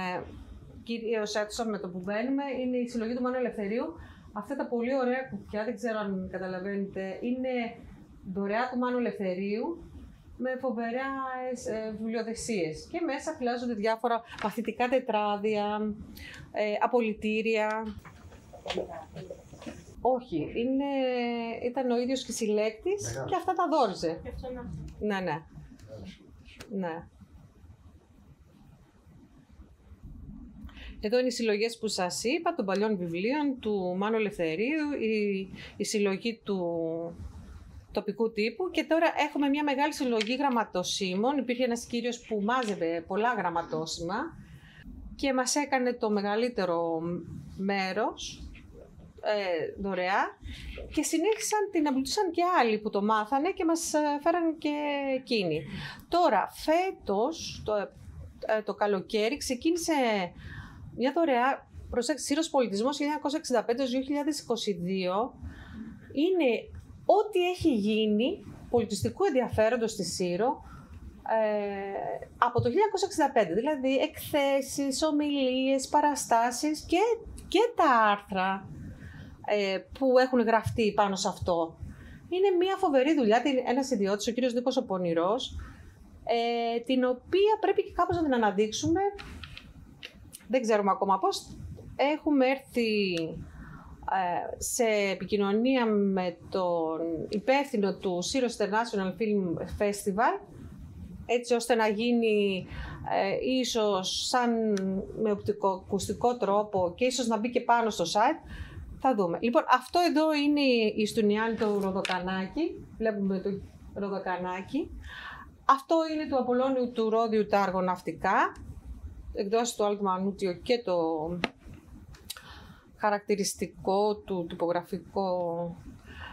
κυρίως αίθουσα με το που μπαίνουμε, είναι η συλλογή του Μάνου Ελευθερίου. Αυτά τα πολύ ωραία κουτιά, δεν ξέρω αν καταλαβαίνετε, είναι δωρεά του Μάνου Ελευθερίου με φοβερές βιβλιοδεξίες. Και μέσα φυλάζονται διάφορα μαθητικά τετράδια, απολυτήρια. Όχι, ήταν ο ίδιος και συλλέκτης και αυτά τα δώριζε. Ναι, ναι. Ναι. Εδώ είναι οι συλλογές που σας είπα, των παλιών βιβλίων του Μάνου Ελευθερίου, η συλλογή του τοπικού τύπου, και τώρα έχουμε μια μεγάλη συλλογή γραμματοσύμων. Υπήρχε ένας κύριος που μάζευε πολλά γραμματόσημα και μας έκανε το μεγαλύτερο μέρος δωρεά, και συνέχισαν, την εμπλουτίσαν και άλλοι που το μάθανε και μας φέραν και εκείνοι. Τώρα, φέτος, το καλοκαίρι, ξεκίνησε μια δωρεά, προσέξτε, Σύρος Πολιτισμός 1965-2022, είναι ό,τι έχει γίνει πολιτιστικού ενδιαφέροντος στη Σύρο από το 1965, δηλαδή εκθέσεις, ομιλίες, παραστάσεις και τα άρθρα που έχουν γραφτεί πάνω σε αυτό. Είναι μια φοβερή δουλειά, ένας ιδιώτης, ο κύριος Νίκος ο Πονηρός, την οποία πρέπει και κάπως να την αναδείξουμε. Δεν ξέρουμε ακόμα πώς. Έχουμε έρθει σε επικοινωνία με τον υπεύθυνο του Syros International Film Festival, έτσι ώστε να γίνει ίσως σαν με οπτικοακουστικό τρόπο και ίσως να μπει και πάνω στο site. Θα δούμε. Λοιπόν, αυτό εδώ είναι η Στουνιάνη του Ροδοκανάκη. Βλέπουμε το Ροδοκανάκη. Αυτό είναι του Απολλώνιου του Ρόδιου τα αργοναυτικά. Εκδόσεις του Άλτου Μανούτιο και το χαρακτηριστικό του τυπογραφικό.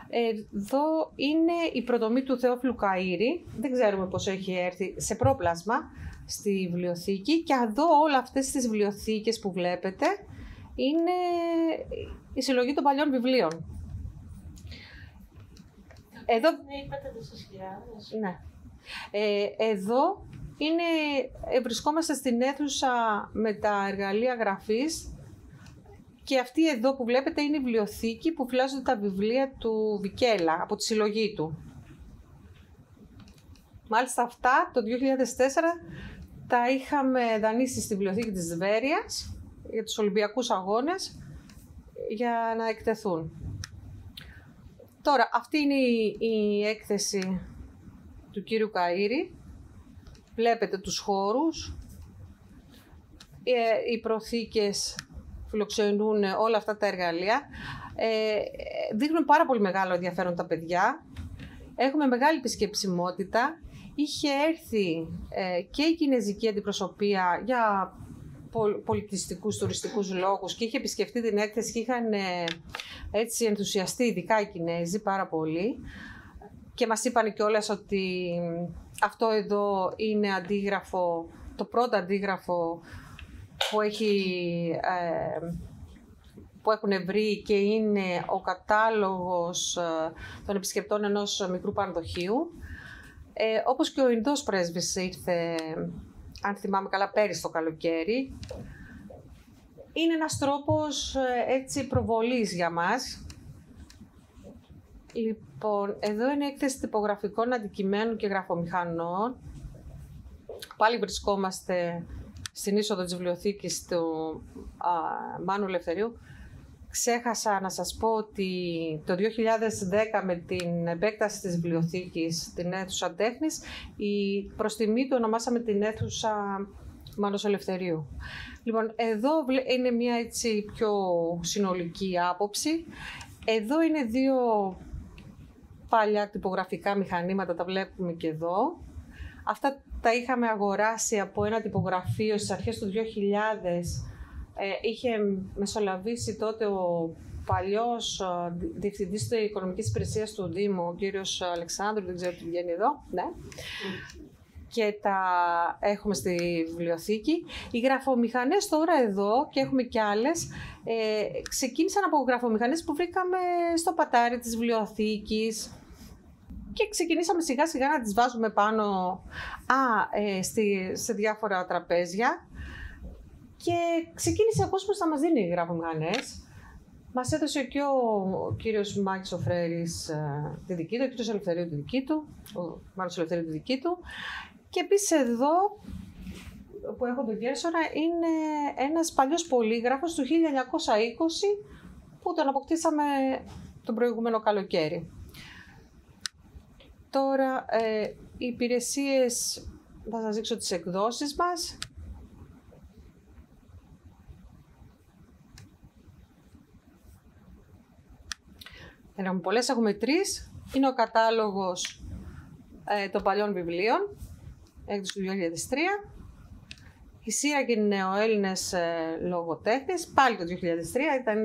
Εδώ είναι η προτομή του Θεόφιλου Καΐρη. Δεν ξέρουμε πώς έχει έρθει σε πρόπλασμα στη βιβλιοθήκη. Και εδώ όλα αυτές τις βιβλιοθήκες που βλέπετε είναι η συλλογή των παλιών βιβλίων. Εδώ... Ναι. Εδώ βρισκόμαστε στην αίθουσα με τα εργαλεία γραφής, και αυτή εδώ που βλέπετε είναι η βιβλιοθήκη που φυλάζονται τα βιβλία του Βικέλα από τη συλλογή του. Μάλιστα αυτά το 2004 τα είχαμε δανείσει στη βιβλιοθήκη της Βέρειας για τους Ολυμπιακούς Αγώνες για να εκτεθούν. Τώρα, αυτή είναι η έκθεση του κύριου Καΐρη. Βλέπετε τους χώρους. Οι προθήκες φιλοξενούν όλα αυτά τα εργαλεία. Δείχνουν πάρα πολύ μεγάλο ενδιαφέρον τα παιδιά. Έχουμε μεγάλη επισκεψιμότητα. Είχε έρθει και η κινεζική αντιπροσωπεία για πολιτιστικούς, τουριστικούς λόγους και είχε επισκεφτεί την έκθεση και είχαν έτσι ενθουσιαστεί, ειδικά οι Κινέζοι, πάρα πολύ. Και μας είπαν κιόλας ότι αυτό εδώ είναι αντίγραφο, το πρώτο αντίγραφο που έχουν βρει, και είναι ο κατάλογος των επισκεπτών ενός μικρού πανδοχείου. Όπως και ο Ινδός πρέσβης ήρθε, αν θυμάμαι καλά, πέρυσι το καλοκαίρι. Είναι ένας τρόπος έτσι προβολής για μας. Λοιπόν, εδώ είναι η έκθεση τυπογραφικών αντικειμένων και γραφομηχανών. Πάλι βρισκόμαστε στην είσοδο της βιβλιοθήκης του Μάνου Ελευθερίου. Ξέχασα να σας πω ότι το 2010 με την επέκταση της βιβλιοθήκης στην αίθουσα τέχνης, προς τιμή του ονομάσαμε την αίθουσα Μάνος Ελευθερίου. Λοιπόν, εδώ είναι μια έτσι πιο συνολική άποψη. Εδώ είναι δύο παλιά τυπογραφικά μηχανήματα, τα βλέπουμε και εδώ. Αυτά τα είχαμε αγοράσει από ένα τυπογραφείο στις αρχές του 2000. Είχε μεσολαβήσει τότε ο παλιός διευθυντής της Οικονομικής Υπηρεσίας του Δήμου, ο κύριος Αλεξάνδρου, δεν ξέρω τι βγαίνει εδώ, ναι. Και τα έχουμε στη βιβλιοθήκη. Οι γραφομηχανές τώρα εδώ, και έχουμε κι άλλες, ξεκίνησαν από γραφομηχανές που βρήκαμε στο πατάρι της βιβλιοθήκης και ξεκινήσαμε σιγά σιγά να τις βάζουμε πάνω σε διάφορα τραπέζια. Και ξεκίνησε ο κόσμος να μας δίνει γραφομηχανές. Μας έδωσε και ο κύριος Μάκης ο Φρέρης τη δική του, ο κύριος Ελευθερίου τη δική του, ο Μάνος Ελευθερίου τη δική του. Και επίσης εδώ που έχω τον Κέρσορα είναι ένας παλιός πολύγραφος του 1920 που τον αποκτήσαμε τον προηγούμενο καλοκαίρι. Τώρα οι υπηρεσίες, θα σας δείξω τις εκδόσεις μας. Δεν έχουμε πολλές, έχουμε 3. Είναι ο κατάλογος των παλιών βιβλίων, έκδοση του 2003. Η Σύρακη Νεοέλληνες λογοτέχνες, πάλι το 2003, ήταν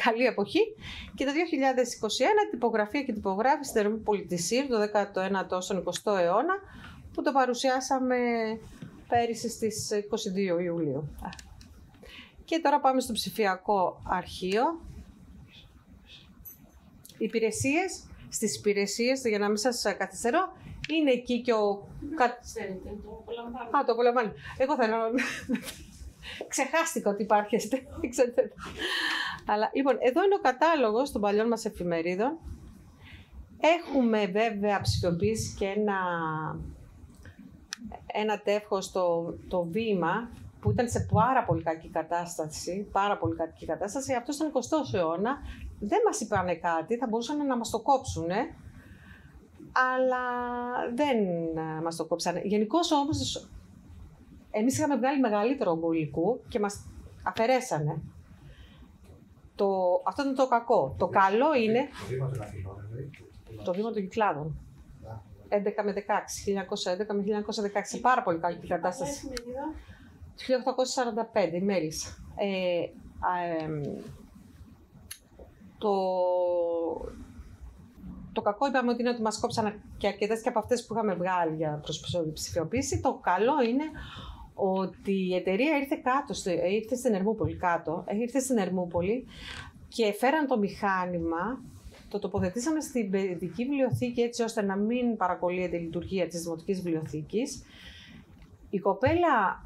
καλή εποχή. Και το 2021, τυπογραφία και τυπογράφηση στην Ερμούπολη της Σύρου, το 19ο στον 20ο αιώνα, που το παρουσιάσαμε πέρυσι στις 22 Ιουλίου. Και τώρα πάμε στο ψηφιακό αρχείο. Υπηρεσίες. Στις υπηρεσίες, για να μην σας καθυστερώ, είναι εκεί και ο... Το απολαμβάνω. Εγώ θέλω... Ξεχάστηκα ότι υπάρχει. Αλλά, λοιπόν, εδώ είναι ο κατάλογος των παλιών μας εφημερίδων. Έχουμε βέβαια ψηφιοποιήσει και ένα τεύχος το βήμα, που ήταν σε πάρα πολύ κακή κατάσταση. Αυτό ήταν 20ο αιώνα. Δεν μας είπανε κάτι, θα μπορούσαν να μας το κόψουν, αλλά δεν μας το κόψανε. Γενικώς όμως, εμείς είχαμε βγάλει μεγαλύτερο ομπολικού και μας αφαιρέσανε. Αυτό είναι το κακό. Το καλό είναι το βήμα των Κυκλάδων. 11 με 16, 1911 με 1916, πάρα πολύ κακή κατάσταση. 1845, η Μέλισσα. Το κακό είπαμε ότι είναι ότι μας κόψανε και αρκετές και από αυτές που είχαμε βγάλει για ψηφιοποίηση. Το καλό είναι ότι η εταιρεία ήρθε στην Ερμούπολη ήρθε στην Ερμούπολη και φέραν το μηχάνημα, το τοποθετήσαμε στην παιδική βιβλιοθήκη έτσι ώστε να μην παρακολύεται η λειτουργία της Δημοτικής Βιβλιοθήκης. Η κοπέλα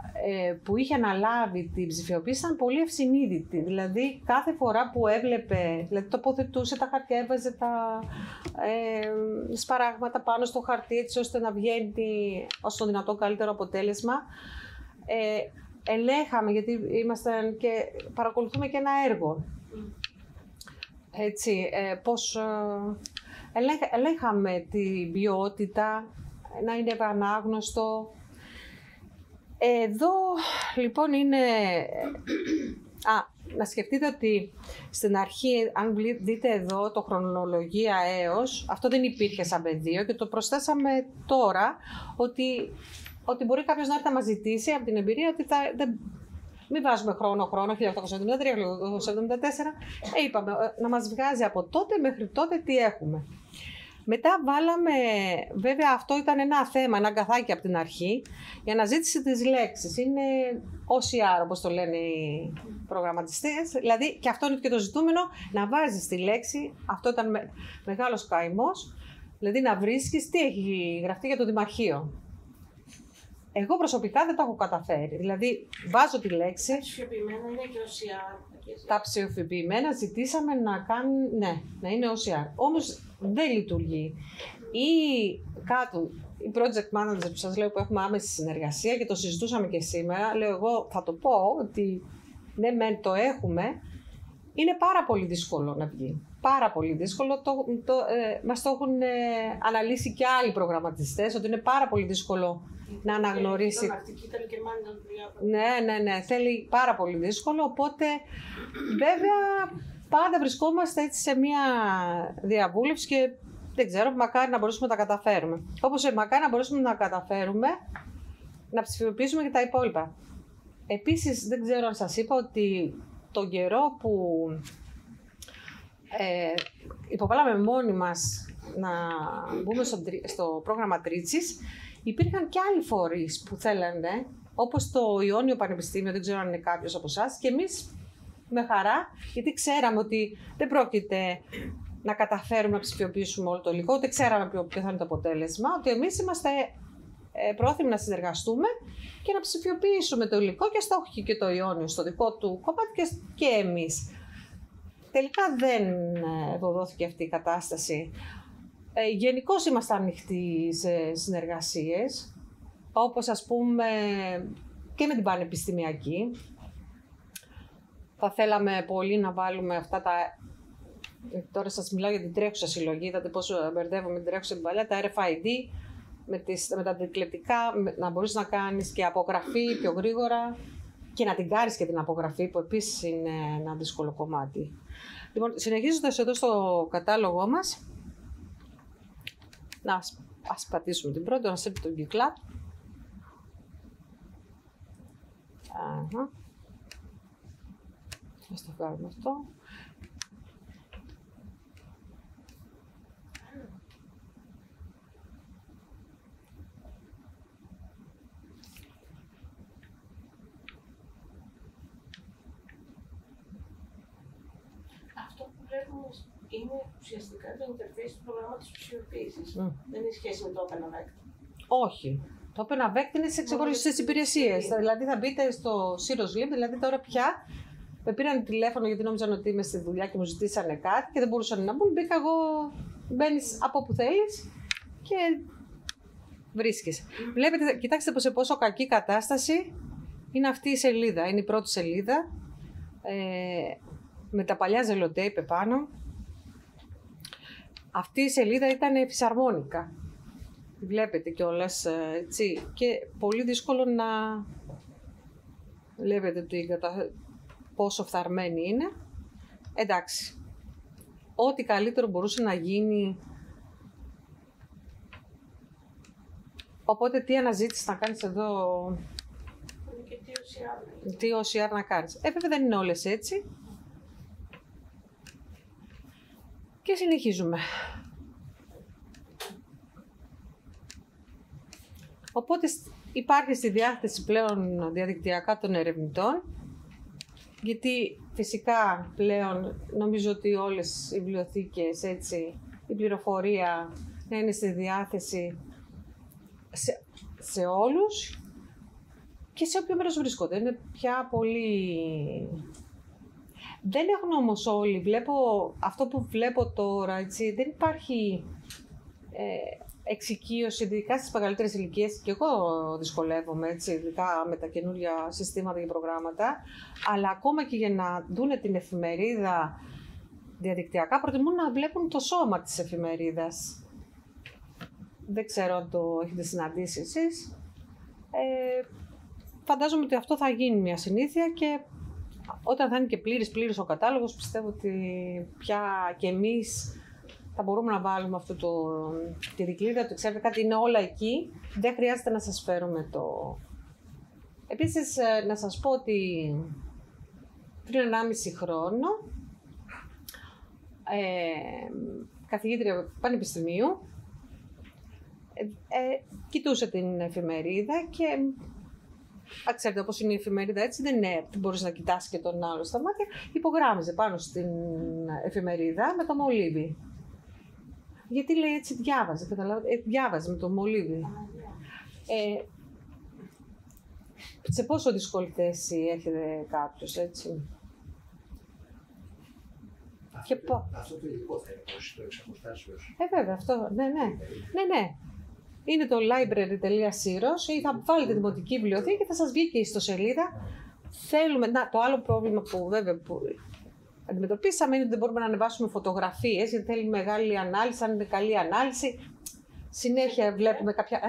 που είχε αναλάβει την ψηφιοποίηση ήταν πολύ ευσυνείδητη. Δηλαδή, κάθε φορά που έβλεπε, δηλαδή τοποθετούσε τα χαρτιά, έβαζε τα σπαράγματα πάνω στο χαρτί, έτσι ώστε να βγαίνει όσο το δυνατόν καλύτερο αποτέλεσμα. Ελέγχαμε, γιατί ήμασταν και παρακολουθούμε και ένα έργο. Έτσι, ελέγχαμε την ποιότητα, να είναι ευανάγνωστο. Εδώ λοιπόν είναι... να σκεφτείτε ότι στην αρχή, αν δείτε εδώ το χρονολογία έως, αυτό δεν υπήρχε σαν πεδίο και το προσθέσαμε τώρα, ότι μπορεί κάποιος να έρθει να μας ζητήσει από την εμπειρία ότι μην βάζουμε χρόνο, 1873, 1874, είπαμε να μας βγάζει από τότε μέχρι τότε τι έχουμε. Μετά βάλαμε, βέβαια αυτό ήταν ένα θέμα, ένα αγκαθάκι από την αρχή, η αναζήτηση της λέξης. Είναι OCR, όπως το λένε οι προγραμματιστές. Δηλαδή, και αυτό είναι και το ζητούμενο, να βάζεις τη λέξη, αυτό ήταν μεγάλος καημός, δηλαδή να βρίσκεις τι έχει γραφτεί για το Δημαρχείο. Εγώ προσωπικά δεν το έχω καταφέρει. Δηλαδή, βάζω τη λέξη. Τα ψηφιοποιημένα είναι και OCR. Τα ψηφιοποιημένα ζητήσαμε να είναι OCR. Όμως δεν λειτουργεί. Ή κάτω, οι project managers που σας λέω που έχουμε άμεση συνεργασία και το συζητούσαμε και σήμερα, λέω εγώ θα το πω ότι ναι, μεν το έχουμε, είναι πάρα πολύ δύσκολο να βγει. Πάρα πολύ δύσκολο. Μας το έχουν αναλύσει και άλλοι προγραμματιστές, ότι είναι πάρα πολύ δύσκολο να αναγνωρίσει. Ναι, θέλει πάρα πολύ δύσκολο, οπότε βέβαια πάντα βρισκόμαστε έτσι σε μια διαβούλευση και δεν ξέρω, μακάρι να μπορούσαμε να τα καταφέρουμε. Όπως μακάρι να μπορούσαμε να καταφέρουμε να ψηφιοποιήσουμε και τα υπόλοιπα. Επίσης, δεν ξέρω αν σας είπα ότι τον καιρό που υποβάλαμε μόνοι μας να μπούμε στο πρόγραμμα Τρίτσης, υπήρχαν και άλλοι φορείς που θέλανε, όπως το Ιόνιο Πανεπιστήμιο, δεν ξέρω αν είναι κάποιος από εσάς, και εμείς με χαρά, γιατί ξέραμε ότι δεν πρόκειται να καταφέρουμε να ψηφιοποιήσουμε όλο το υλικό, ούτε ξέραμε ποιο θα είναι το αποτέλεσμα, ότι εμείς είμαστε πρόθυμοι να συνεργαστούμε και να ψηφιοποιήσουμε το υλικό και στο όχι και το Ιόνιο, στο δικό του κομμάτι και εμείς. Τελικά δεν ευωδόθηκε αυτή η κατάσταση. Γενικώς είμαστε ανοιχτοί σε συνεργασίες, όπως ας πούμε και με την πανεπιστημιακή. Θα θέλαμε πολύ να βάλουμε αυτά τα... Τώρα σας μιλάω για την τρέχουσα συλλογή, είδατε πόσο μπερδεύομαι την τρέχουσα την παλιά, τα RFID, με τα αντικλεπτικά, να μπορείς να κάνεις και απογραφή πιο γρήγορα και να την κάνεις και την απογραφή, που επίσης είναι ένα δύσκολο κομμάτι. Λοιπόν, συνεχίζοντας εδώ στο κατάλογό μας, ας πατήσουμε την πρώτη, να σέρνει τον κυκλά. Ας το κάνουμε αυτό. Αυτό που βλέπουμε είναι ουσιαστικά το interface του προγράμματος ψηφιοποίησης. Δεν έχει σχέση με το OpenAvect. Όχι. Το OpenAvect είναι σε ξεχωριστές υπηρεσίες. Δηλαδή θα μπείτε στο Cirrus Lib, δηλαδή τώρα πια με πήραν τηλέφωνο γιατί νόμιζαν ότι είμαι στη δουλειά και μου ζητήσανε κάτι και δεν μπορούσαν να μπουν. Μπήκα εγώ, μπαίνεις από όπου θέλεις και βρίσκεις. Βλέπετε, κοιτάξτε σε πόσο κακή κατάσταση είναι αυτή η σελίδα. Είναι η πρώτη σελίδα με τα παλιά ζελοτέιπ επάνω. Αυτή η σελίδα ήταν φυσαρμόνικα. Βλέπετε κιόλας έτσι και πολύ δύσκολο να βλέπετε πόσο φθαρμένη είναι. Εντάξει, ό,τι καλύτερο μπορούσε να γίνει. Οπότε τι αναζήτηση να κάνεις εδώ, τι OCR να κάνεις. Βέβαια δεν είναι όλες έτσι. Και συνεχίζουμε. Οπότε υπάρχει στη διάθεση πλέον διαδικτυακά των ερευνητών, γιατί φυσικά πλέον νομίζω ότι όλες οι βιβλιοθήκες, έτσι, η πληροφορία να είναι στη διάθεση σε όλους και σε όποιο μέρος βρίσκονται. Είναι πια πολύ... Δεν έχουν όμως όλοι, αυτό που βλέπω τώρα, έτσι, δεν υπάρχει εξοικείωση, ειδικά στις μεγαλύτερες ηλικίες, και εγώ δυσκολεύομαι, έτσι, ειδικά με τα καινούργια συστήματα και προγράμματα, αλλά ακόμα και για να δούνε την εφημερίδα διαδικτυακά, προτιμούν να βλέπουν το σώμα της εφημερίδας. Δεν ξέρω αν το έχετε συναντήσει εσείς. Φαντάζομαι ότι αυτό θα γίνει μια συνήθεια και όταν θα είναι και πλήρης ο κατάλογος, πιστεύω ότι πια και εμείς θα μπορούμε να βάλουμε αυτό τη δικλείδα του. Ξέρετε κάτι, είναι όλα εκεί. Δεν χρειάζεται να σας φέρουμε το... Επίσης, να σας πω ότι πριν 1,5 χρόνο, καθηγήτρια πανεπιστημίου, κοιτούσε την εφημερίδα και ξέρετε όπως είναι η εφημερίδα, έτσι δεν μπορείς να κοιτάς και τον άλλο στα μάτια. Υπογράμμιζε πάνω στην εφημερίδα με το μολύβι. Γιατί λέει έτσι διάβαζε με το μολύβι. Σε πόσο δύσκολη θέση έρχεται κάποιος, έτσι. Αυτό το υλικό θα είναι το εξαποστάσεως. Βέβαια, αυτό, ναι. Είναι το library.cirrus ή θα βάλετε δημοτική βιβλιοθήκη και θα σας βγει και η ιστοσελίδα. Θέλουμε, το άλλο πρόβλημα που αντιμετωπίσαμε είναι ότι δεν μπορούμε να ανεβάσουμε φωτογραφίες, γιατί θέλει μεγάλη ανάλυση, αν είναι καλή ανάλυση. Συνέχεια βλέπουμε κάποια...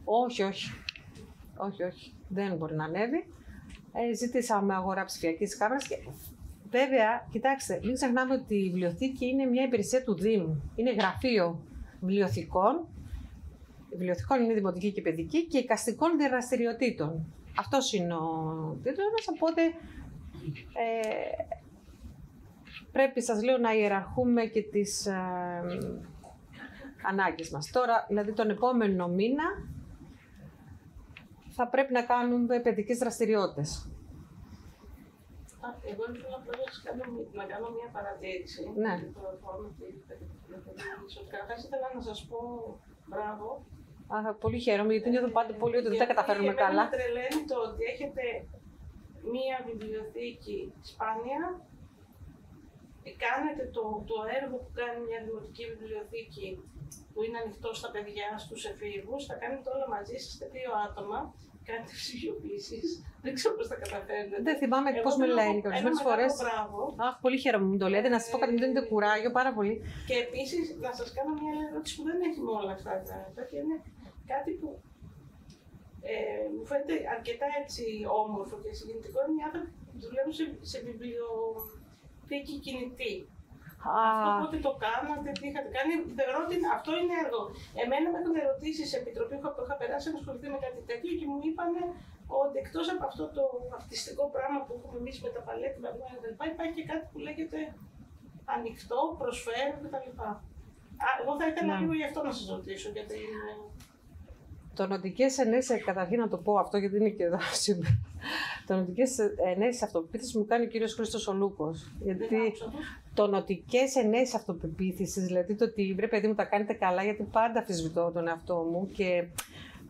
Όχι. Δεν μπορεί να ανέβει. Ζητήσαμε αγορά ψηφιακής κάμερας και βέβαια, κοιτάξτε, μην ξεχνάμε ότι η βιβλιοθήκη είναι μια υπηρεσία του Δήμου. Είναι γραφείο βιβλιοθηκών. Η βιβλιοθηκών είναι δημοτική και παιδική και εικαστικών δραστηριοτήτων. Αυτός είναι ο τίτλος μας, οπότε πρέπει, σας λέω, να ιεραρχούμε και τις ανάγκες μας. Τώρα, δηλαδή τον επόμενο μήνα, θα πρέπει να κάνουμε παιδικές δραστηριότητες. Εγώ ήθελα να κάνω μια παρατήρηση. Ναι. Καταρχάς ήθελα να σας πω μπράβο. Πολύ χαίρομαι, γιατί νιώθω πάντα πολύ ότι δεν τα καταφέρνουμε καλά. Με τρελαίνει το ότι έχετε μία βιβλιοθήκη σπάνια, κάνετε το έργο που κάνει μια δημοτική βιβλιοθήκη που είναι ανοιχτό στα παιδιά, στους εφήβους, θα κάνετε όλα μαζί, είστε 2 άτομα, κάνετε ψηφιοποίησεις. Δεν ξέρω πώς τα καταφέρνετε. Δεν θυμάμαι πώς με λένε και ορισμένες φορές. Αχ, πολύ χαίρομαι που μου το λέτε. Να σας πω κάτι, μου δίνετε κουράγιο πάρα πολύ. Και επίσης να σας κάνω μια ερώτηση που δεν έχει με όλα αυτά τα πράγματα και είναι κάτι που Μου φαίνεται αρκετά έτσι όμορφο και συγκινητικό. Είναι οι άνθρωποι που δουλεύουν σε βιβλιοθήκη κινητή. Αυτό πότε το κάνατε, τι είχατε κάνει, θεωρώ ότι αυτό είναι έργο. Εμένα με έχουν ερωτήσει σε επιτροπή που είχα περάσει να ασχοληθεί με κάτι τέτοιο και μου είπαν ότι εκτός από αυτό το αυτιστικό πράγμα που έχουμε εμείς με τα παλέτα κτλ., υπάρχει και κάτι που λέγεται ανοιχτό, προσφέρω κτλ. Εγώ θα ήθελα λίγο γι' αυτό να σας ρωτήσω, γιατί είναι... Τονωτικές ενέσεις, καταρχήν να το πω αυτό γιατί είναι και εδώ σήμερα. Τονωτικές ενέσεις αυτοπεποίθησης μου κάνει ο κύριος Χρήστος ο Λούκος. Γιατί τονωτικές ενέσεις αυτοπεποίθησης, δηλαδή το ότι βρε παιδί μου τα κάνετε καλά, γιατί πάντα αμφισβητώ τον εαυτό μου και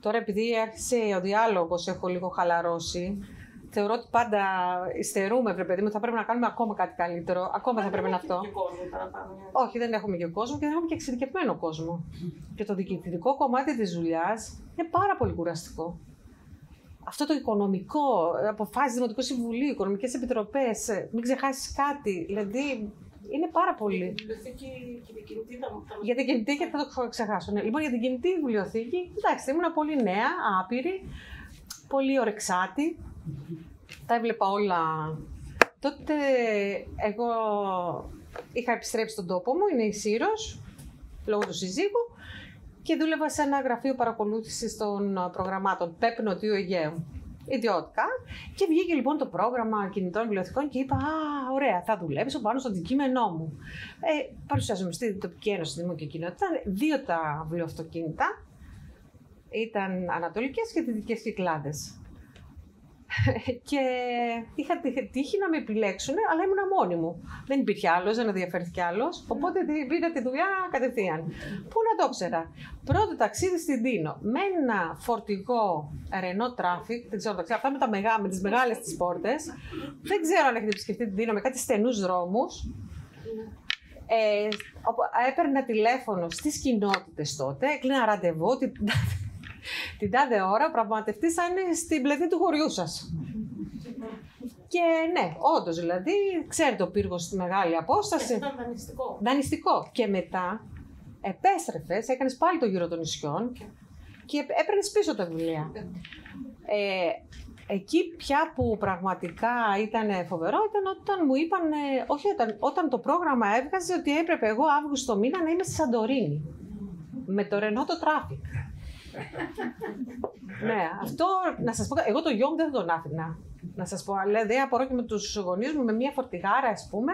τώρα επειδή άρχισε ο διάλογος, έχω λίγο χαλαρώσει. Θεωρώ ότι πάντα υστερούμε, βρε παιδί μου, θα πρέπει να κάνουμε ακόμα κάτι καλύτερο. Ακόμα θα πρέπει να αυτό. Όχι, δεν έχουμε και κόσμο και δεν έχουμε και εξειδικευμένο κόσμο. Και το διοικητικό κομμάτι της δουλειάς είναι πάρα πολύ κουραστικό. Αυτό το οικονομικό, αποφάσεις Δημοτικού Συμβουλίου, οικονομικές επιτροπές, μην ξεχάσεις κάτι. Δηλαδή είναι πάρα πολύ. Για την κινητή και θα το ξεχάσω. Ναι. Λοιπόν, για την κινητή βιβλιοθήκη, εντάξει, ήμουν πολύ νέα, άπειρη, πολύ ορεξάτη. Τα έβλεπα όλα. Τότε εγώ είχα επιστρέψει στον τόπο μου, είναι η Σύρος, λόγω του συζύγου, και δούλευα σε ένα γραφείο παρακολούθησης των προγραμμάτων ΠΕΠ Νοτιού Αιγαίου, ιδιωτικά. Και βγήκε λοιπόν το πρόγραμμα κινητών βιβλιοθηκών και είπα: α, ωραία, θα δουλέψω πάνω στο αντικείμενό μου. Παρουσιάζομαι στην τοπική ένωση Δήμου και κοινότητα. 2 τα βιβλιοαυτοκίνητα, ήταν ανατολικές και δυτικές κυκλάδες. Και είχα τύχει να με επιλέξουν, αλλά ήμουνα μόνη μου. Δεν υπήρχε άλλος, δεν ενδιαφέρθηκε άλλος. Οπότε πήρα τη δουλειά κατευθείαν. Πού να το ξέρα. Πρώτο ταξίδι στην Τίνο με ένα φορτηγό Renault Traffic. Δεν ξέρω, αυτά με τις μεγάλες τις πόρτες. Δεν ξέρω αν έχετε επισκεφτεί την Τίνο με κάτι στενούς δρόμους. Έπαιρνα τηλέφωνο στις κοινότητες τότε, έκλεινα ραντεβού. Την τάδε ώρα πραγματευτείς θα είναι στην πλευρή του χωριού σας. Και ναι, όντως δηλαδή, ξέρετε ο πύργος στη μεγάλη απόσταση. Ήταν δανειστικό. Δανειστικό. Και μετά επέστρεφες, έκανες πάλι το γύρο των νησιών και έπαιρνες πίσω τα βιβλία. Εκεί πια που πραγματικά ήταν φοβερό ήταν όταν μου είπαν, όταν το πρόγραμμα έβγαζε ότι έπρεπε εγώ Αύγουστο μήνα να είμαι στη Σαντορίνη. Με το Renault το Traffic. Ναι, αυτό να σας πω, εγώ το γιο μου δεν θα τον άφηνα. Να σας πω, δηλαδή απορώ και με τους γονείς μου με μια φορτηγάρα, ας πούμε,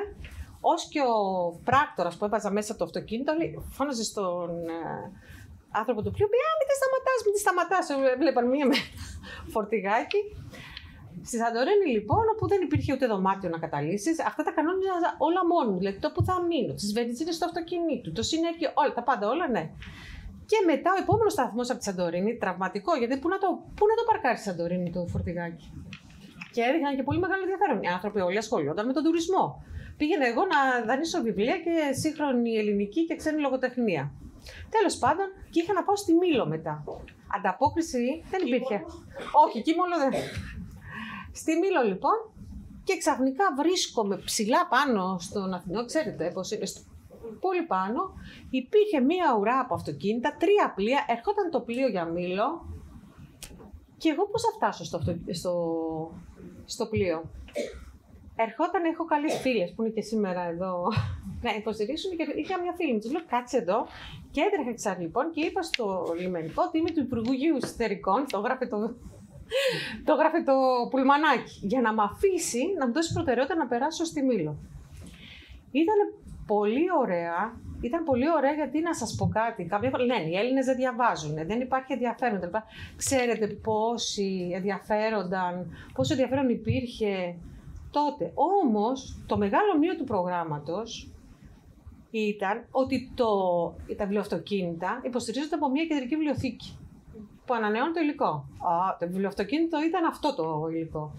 ως και ο πράκτορας που έβαζα μέσα το αυτοκίνητο, φώναζε στον άνθρωπο του πλοίου, μην τη σταματάς, βλέπαν μία με φορτηγάκι. Στη Σαντορίνη, λοιπόν, όπου δεν υπήρχε ούτε δωμάτιο να καταλύσεις, αυτά τα κανόνιζα όλα μόνο μου. Δηλαδή το που θα μείνω, τις βενζίνες του αυτοκινήτου, το συνέχεια, όλα, τα πάντα, όλα, ναι. Και μετά ο επόμενος σταθμός από τη Σαντορίνη, τραυματικό, γιατί πού να το παρκάρει στη Σαντορίνη το φορτηγάκι. Και έδειχναν και πολύ μεγάλο ενδιαφέρον. Οι άνθρωποι όλοι ασχολούνταν με τον τουρισμό. Πήγαινα εγώ να δανείσω βιβλία και σύγχρονη ελληνική και ξένη λογοτεχνία. Τέλος πάντων, και είχα να πάω στη Μήλο μετά. Ανταπόκριση δεν υπήρχε. Όχι, εκεί μόνο δεν. Στη Μήλο λοιπόν, και ξαφνικά βρίσκομαι ψηλά πάνω στον Αθηνό, ξέρετε πώς είναι, πολύ πάνω, υπήρχε μία ουρά από αυτοκίνητα, 3 πλοία, ερχόταν το πλοίο για Μήλο και εγώ πώς θα φτάσω στο πλοίο. Ερχόταν, έχω καλές φίλες που είναι και σήμερα εδώ να υποστηρίξουν και είχα μια φίλη μου, τους λέω κάτσε εδώ και έτρεχα εξάρ λοιπόν και είπα στο λιμενικό ότι είμαι του Υπουργείου Εσωτερικών, το γράφε το πουλμανάκι, για να με αφήσει να μου δώσει προτεραιότητα να περάσω στη Μήλο. Ήταν πολύ ωραία γιατί να σας πω κάτι. Κάποια φορά λένε οι Έλληνες δεν διαβάζουν, δεν υπάρχει ενδιαφέρον. Ξέρετε πόσο ενδιαφέρον υπήρχε τότε. Όμως το μεγάλο μείον του προγράμματος ήταν ότι τα βιβλιοαυτοκίνητα υποστηρίζονται από μια κεντρική βιβλιοθήκη που ανανεώνει το υλικό. Το βιβλιοαυτοκίνητο ήταν αυτό το υλικό.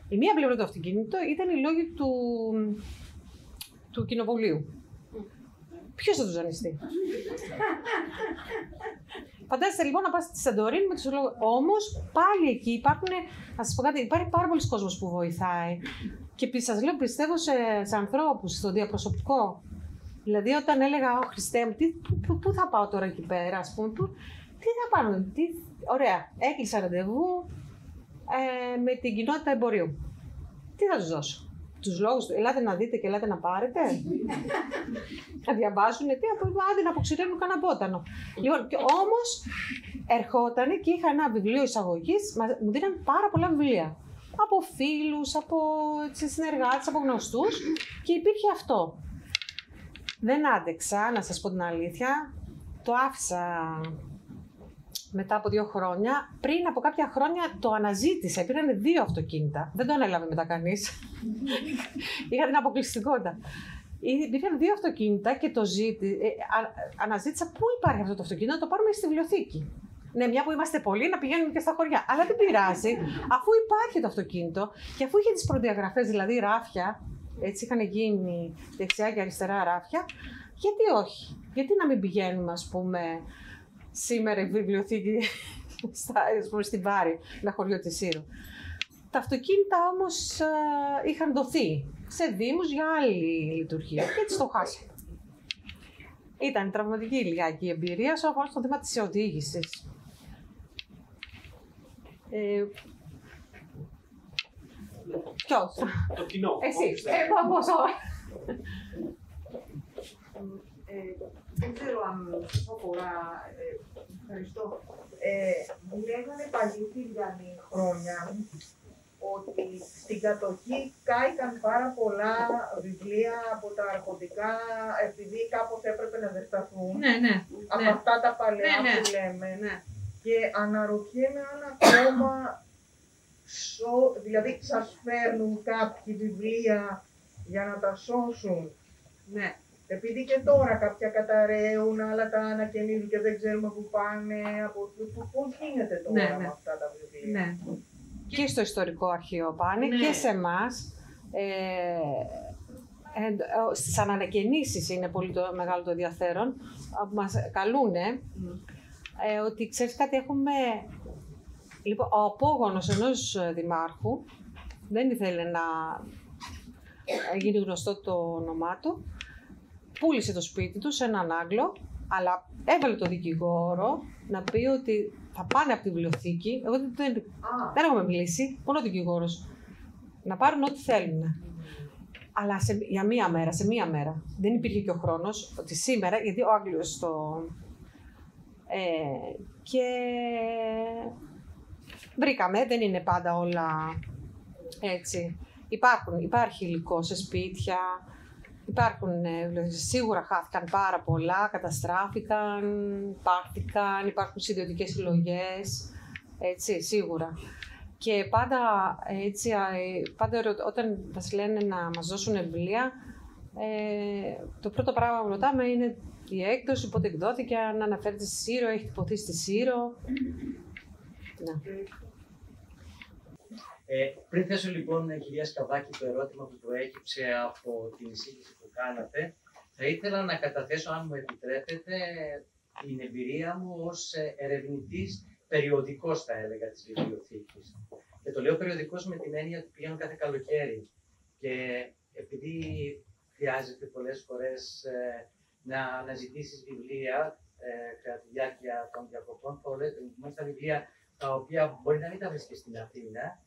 Η μία πλευρά του αυτοκίνητο ήταν οι λόγοι του κοινοβουλίου. Ποιος θα τους δανειστεί. Φαντάζεστε λοιπόν να πας στη Σαντορίνη με τους λόγους. Όμως πάλι εκεί υπάρχει πάρα πολλοί κόσμος που βοηθάει. Και σας λέω, πιστεύω σε ανθρώπους, στο διαπροσωπικό. Δηλαδή όταν έλεγα, Χριστέ μου, πού θα πάω τώρα εκεί πέρα, ας πούμε. Τι θα πάρουμε, ωραία, έκλεισα ραντεβού με την κοινότητα εμπορίου. Τι θα τους δώσω? Τους λόγους του, ελάτε να δείτε και ελάτε να πάρετε. Θα διαβάσουν, άντε να αποξηραίνουν κανένα πότανο. Λοιπόν, όμως ερχότανε και είχα ένα βιβλίο εισαγωγής, μου δίναν πάρα πολλά βιβλία. Από φίλους, από συνεργάτες, από γνωστούς και υπήρχε αυτό. Δεν άντεξα, να σας πω την αλήθεια, το άφησα μετά από 2 χρόνια. Πριν από κάποια χρόνια το αναζήτησα, υπήρχαν 2 αυτοκίνητα. Δεν το ανέλαβε μετά κανείς. Είχα την αποκλειστικότητα. Υπήρχαν 2 αυτοκίνητα και το αναζήτησα πού υπάρχει αυτό το αυτοκίνητο, να το πάρουμε στη βιβλιοθήκη. Ναι, μια που είμαστε πολλοί, να πηγαίνουμε και στα χωριά. Αλλά δεν πειράζει, αφού υπάρχει το αυτοκίνητο και αφού είχε τις προδιαγραφές, δηλαδή ράφια, έτσι είχαν γίνει δεξιά και αριστερά ράφια, γιατί όχι? Γιατί να μην πηγαίνουμε, ας πούμε, σήμερα η βιβλιοθήκη στην Βάρη, ένα χωριό της Σύρου. Τα αυτοκίνητα όμως είχαν δοθεί σε δήμους για άλλη λειτουργία και έτσι το χάσαμε. Ήταν τραυματική λιγάκι η εμπειρία όσον αφορά στο θέμα της οδήγησης. Ποιος? Το κοινό. Εσύ. Πόσο? Δεν ξέρω αν σας αφορά. Ευχαριστώ. Μου λέγανε παλιοί Τηλιανοί χρόνια ότι στην κατοχή κάηκαν πάρα πολλά βιβλία από τα αρχοντικά, επειδή κάπως έπρεπε να δεσταθούν. Ναι. Από αυτά τα παλαιά που λέμε. Ναι. Και αναρωτιέμαι αν ακόμα, δηλαδή σας φέρνουν κάποιοι βιβλία για να τα σώσουν. Ναι. Επειδή και τώρα κάποια καταραίουν, άλλα τα ανακαινίζουν και δεν ξέρουμε πού πάνε, πώς γίνεται τώρα με αυτά τα βιβλία. Ναι. Και στο ιστορικό αρχείο πάνε και σε εμάς. Στις ανακαινήσεις είναι πολύ μεγάλο το ενδιαφέρον. Μας καλούνε ότι ξέρεις κάτι, έχουμε... Λοιπόν, ο απόγονος ενός δημάρχου δεν ήθελε να γίνει γνωστό το όνομά του. Πούλησε το σπίτι του σε έναν Άγγλο, αλλά έβαλε το δικηγόρο να πει ότι θα πάνε από τη βιβλιοθήκη. Εγώ δεν έχουμε μιλήσει, μόνο ο δικηγόρος. Να πάρουν ό,τι θέλουν. Αλλά για μία μέρα. Δεν υπήρχε και ο χρόνος ότι σήμερα, γιατί ο Άγγλος το... και βρήκαμε, δεν είναι πάντα όλα έτσι. Υπάρχει υλικό σε σπίτια, σίγουρα χάθηκαν πάρα πολλά, καταστράφηκαν, πάρθηκαν, υπάρχουν ιδιωτικές συλλογές, έτσι, σίγουρα. Και πάντα όταν μας λένε να μας δώσουν βιβλία, το πρώτο πράγμα που ρωτάμε είναι η έκδοση, πότε εκδόθηκε, αν αναφέρεται στη Σύρο, έχει τυπωθεί στη Σύρο. Ναι. Πριν θέσω λοιπόν, κυρία Σκαβάκη, το ερώτημα που προέκυψε από την εισήγηση που κάνατε, θα ήθελα να καταθέσω, αν μου επιτρέπετε, την εμπειρία μου ως ερευνητής περιοδικός, θα έλεγα, της βιβλιοθήκης. Και το λέω περιοδικός με την έννοια ότι πηγαίνω κάθε καλοκαίρι. Και επειδή χρειάζεται πολλές φορές να αναζητήσεις βιβλία κατά τη διάρκεια των διακοπών, τα βιβλία τα οποία μπορεί να μην τα βρίσκεις στην Αθήνα,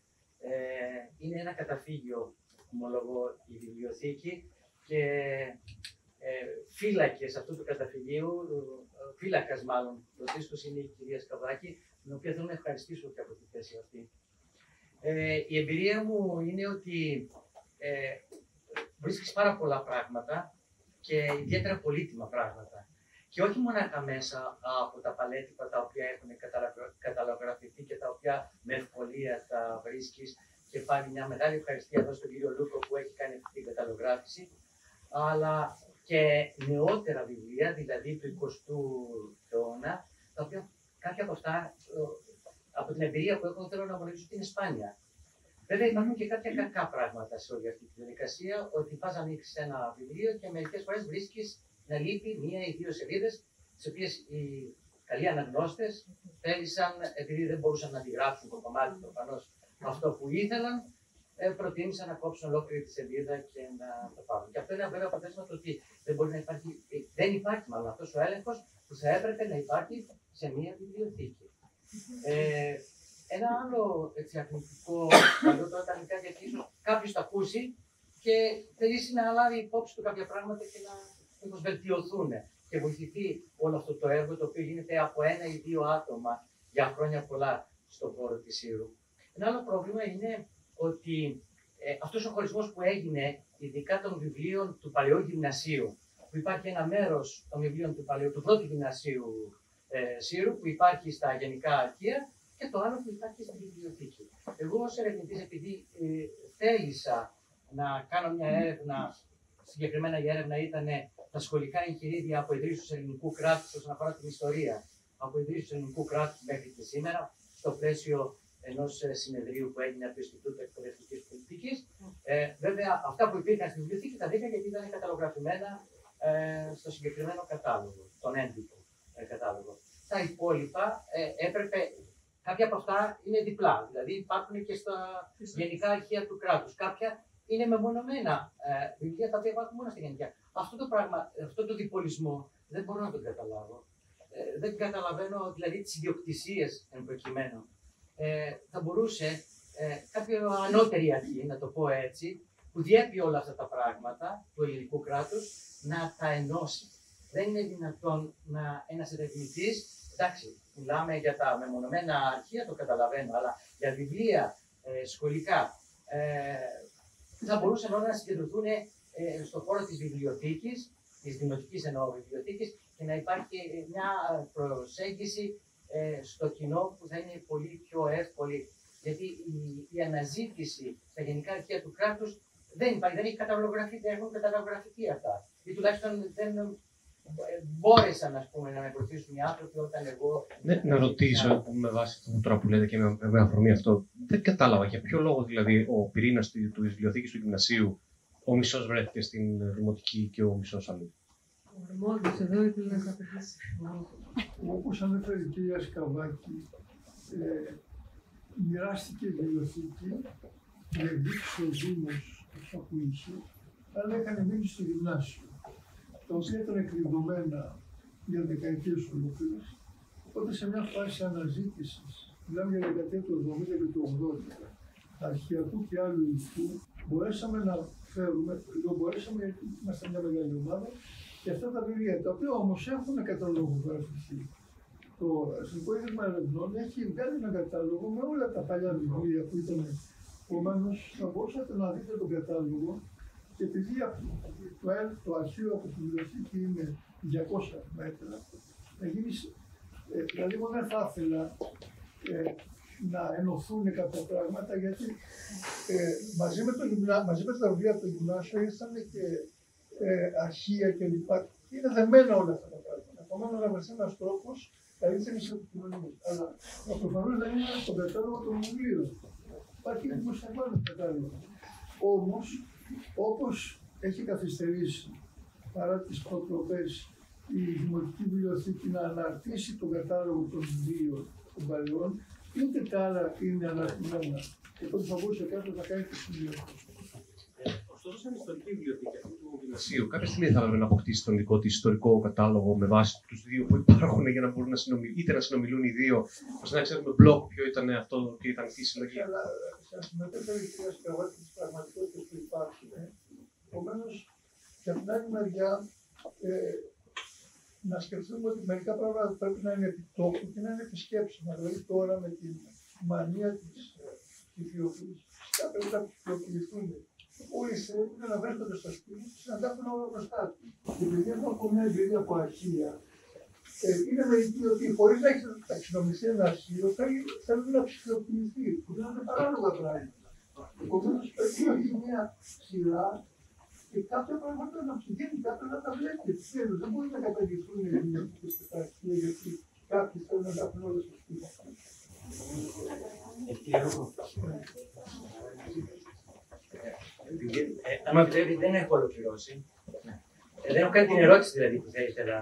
είναι ένα καταφύγιο, ομολογώ, η βιβλιοθήκη, και φύλακες αυτού του καταφυγίου, φύλακας μάλλον, το δίσκος είναι η κυρία Σκαβάκη, την οποία θέλω να ευχαριστήσω και από τη θέση αυτή. Η εμπειρία μου είναι ότι βρίσκεις πάρα πολλά πράγματα και ιδιαίτερα πολύτιμα πράγματα. Και όχι μόνο μέσα από τα παλέτυπα τα οποία έχουν καταλογραφηθεί και τα οποία με ευκολία τα βρίσκεις, και πάλι μια μεγάλη ευχαριστία εδώ στον κύριο Λούκο που έχει κάνει αυτή την καταλογράφηση, αλλά και νεότερα βιβλία, δηλαδή του 20ου αιώνα, τα οποία κάποια από αυτά, από την εμπειρία που έχω, θέλω να γνωρίζω ότι είναι σπάνια. Βέβαια, υπάρχουν και κάποια κακά πράγματα σε όλη αυτή τη διαδικασία, ότι πας να ανοίξεις ένα βιβλίο και μερικές φορές βρίσκεις να λείπει 1 ή 2 σελίδες, τις οποίες οι καλοί αναγνώστες θέλησαν, επειδή δεν μπορούσαν να αντιγράψουν το κομμάτι προφανώς αυτό που ήθελαν, προτίμησαν να κόψουν ολόκληρη τη σελίδα και να το πάρουν. Και αυτό είναι βέβαια αποτέλεσμα το ότι δεν υπάρχει μάλλον αυτός ο έλεγχος που θα έπρεπε να υπάρχει σε μία βιβλιοθήκη. Ένα άλλο αρνητικό παλιό τώρα τα αρνητικά, γιατί ίσως κάποιος το ακούσει και θελήσει να λάβει υπόψη του κάποια πράγματα και να βελτιωθούν και βοηθηθεί όλο αυτό το έργο το οποίο γίνεται από ένα ή δύο άτομα για χρόνια πολλά στον χώρο της Σύρου. Ένα άλλο πρόβλημα είναι ότι αυτός ο χωρισμός που έγινε, ειδικά των βιβλίων του Παλαιού Γυμνασίου, που υπάρχει ένα μέρος των βιβλίων του πρώτου Γυμνασίου Σύρου που υπάρχει στα Γενικά Αρχεία και το άλλο που υπάρχει στην βιβλιοθήκη. Εγώ ως ερευνητής, επειδή θέλησα να κάνω μια έρευνα, συγκεκριμένα η έρευνα ήταν τα σχολικά εγχειρίδια από ιδρύσεις του ελληνικού κράτους όσον αφορά την ιστορία, από ιδρύσεις του ελληνικού κράτους μέχρι και σήμερα, στο πλαίσιο ενός συνεδρίου που έγινε από το Ινστιτούτο Εκπαιδευτικής Πολιτικής. Βέβαια, αυτά που υπήρχαν στη βιβλιοθήκη τα βρήκα γιατί ήταν καταλογραφημένα στο συγκεκριμένο κατάλογο, τον έντυπο κατάλογο. Τα υπόλοιπα έπρεπε, κάποια από αυτά είναι διπλά, δηλαδή υπάρχουν και στα Γενικά Αρχεία του κράτους. Κάποια είναι μεμονωμένα βιβλία τα οποία υπάρχουν μόνο στα γενικά. Αυτό το πράγμα, αυτό το διπολισμό δεν μπορώ να τον καταλάβω. Δεν καταλαβαίνω δηλαδή τις ιδιοκτησίες εν προκειμένου. Θα μπορούσε κάποια ανώτερη αρχή, να το πω έτσι, που διέπει όλα αυτά τα πράγματα του ελληνικού κράτους, να τα ενώσει. Δεν είναι δυνατόν να ένας ερευνητής, εντάξει, μιλάμε για τα μεμονωμένα αρχεία, το καταλαβαίνω, αλλά για βιβλία σχολικά, θα μπορούσαν όλα να συγκεντρωθούν στον χώρο της βιβλιοθήκης, της δημοτικής εννοώ βιβλιοθήκης, και να υπάρχει μια προσέγγιση στο κοινό που θα είναι πολύ πιο εύκολη. Γιατί η αναζήτηση στα Γενικά Αρχεία του κράτους δεν υπάρχει, δεν έχει καταλογραφεί, δεν έχουν καταλογραφηθεί αυτά. Ή τουλάχιστον δεν μπόρεσαν να με βοηθήσουν οι άνθρωποι όταν εγώ. Να ρωτήσω με βάση αυτό τώρα που λέτε και με αφορμή αυτό. Δεν κατάλαβα για ποιο λόγο δηλαδή ο πυρήνας της βιβλιοθήκης του Γυμνασίου, ο μισός βρέθηκε στην Δημοτική και ο μισός αλλού. Μόλις εδώ ήθελα να απαντήσει. Όπως ανέφερε η κυρία Σκαβάκη, μοιράστηκε η βιβλιοθήκη με δείξει ο Δήμος που είχε, αλλά είχαν μείνει στο γυμνάσιο, τα οποία ήταν εκρυβωμένα για δεκαετίες ολόκληρες. Οπότε σε μια φάση αναζήτησης, μιλάμε για δεκαετία του 70 και του 80, αρχαιακού και άλλου υλικού, μπορέσαμε να φέρουμε, μπορέσαμε γιατί είμαστε μια μεγάλη ομάδα, και αυτά τα βιβλία, τα οποία όμως έχουν καταλογογραφηθεί. Το Εθνικό Ίδρυμα Ερευνών έχει βγάλει ένα κατάλογο με όλα τα παλιά βιβλία που ήταν. Επομένως, θα μπορούσατε να δείτε τον κατάλογο, και επειδή το αρχείο από τη βιβλιοθήκη είναι 200 μέτρα, θα γίνει. Δηλαδή, εγώ δεν θα ήθελα να ενωθούν κάποια πράγματα, γιατί μαζί με τα βιβλία από το γυμνάσιο ήρθαν και αρχεία κλπ. Είναι δεμένα όλα αυτά τα πράγματα. Επομένως, να βρεθεί ένας τρόπος καλύτερης επικοινωνίας. Αλλά προφανώς δεν είναι στον κατάλογο των βιβλίων. Υπάρχει δημοσιευμένο κατάλογο. Όμως, όπως έχει καθυστερήσει παρά τις προτροπές η Δημοτική Βιβλιοθήκη να αναρτήσει τον κατάλογο των βιβλίων των παλαιών, ούτε τα άλλα είναι αναρτημένα. Οπότε θα μπορούσε κάποιος να κάνει τη σημεία. Ωστόσο, σαν ιστορική βιβλιοθήκη αυτού του Γυμνασίου, κάποια στιγμή θα έπρεπε να αποκτήσει τον δικό της ιστορικό κατάλογο με βάση τους δύο που υπάρχουν για να μπορούν να συνομιλούν, είτε να συνομιλούν οι δύο, ώστε να ξέρουμε μπλοκ ποιο ήταν αυτό, ποιο ήταν η συλλογή. Αλλά σας μετέφερε η κυρία Σκαβάκη τις πραγματικότητες που υπάρχουν. Επομένως, για την άλλη μεριά, να σκεφτούμε ότι μερικά πράγματα πρέπει να είναι επιτόπου και να είναι επισκέψιμα. Δηλαδή, τώρα με τη μανία της ψηφιοποίησης, φυσικά πρέπει να ψηφιοποιηθούν. Όλοι θέλουν να βρίσκονται στο σπίτι τους, να τα έχουν όλα μπροστά τους. Και επειδή έχω ακόμα μια εμπειρία από αρχεία, είναι μερικοί ότι χωρίς να έχει ταξινομηθεί ένα αρχείο, θέλουν να ψηφιοποιηθεί, που δεν είναι παράλογα πράγματα. Επομένως, πρέπει να έχει μια σειρά και κάποια πράγματα να πηγαίνει κάποιος να τα βλέπει. Επιτέλους, δεν μπορεί να καταργηθούν οι ελληνικές και τα αρχεία, γιατί κάποιοι θέλουν να τα έχουν όλα στο σπίτι. Αν με επιτρέπει, δεν έχω ολοκληρώσει. Δεν έχω κάνει την ερώτηση δηλαδή που θα ήθελα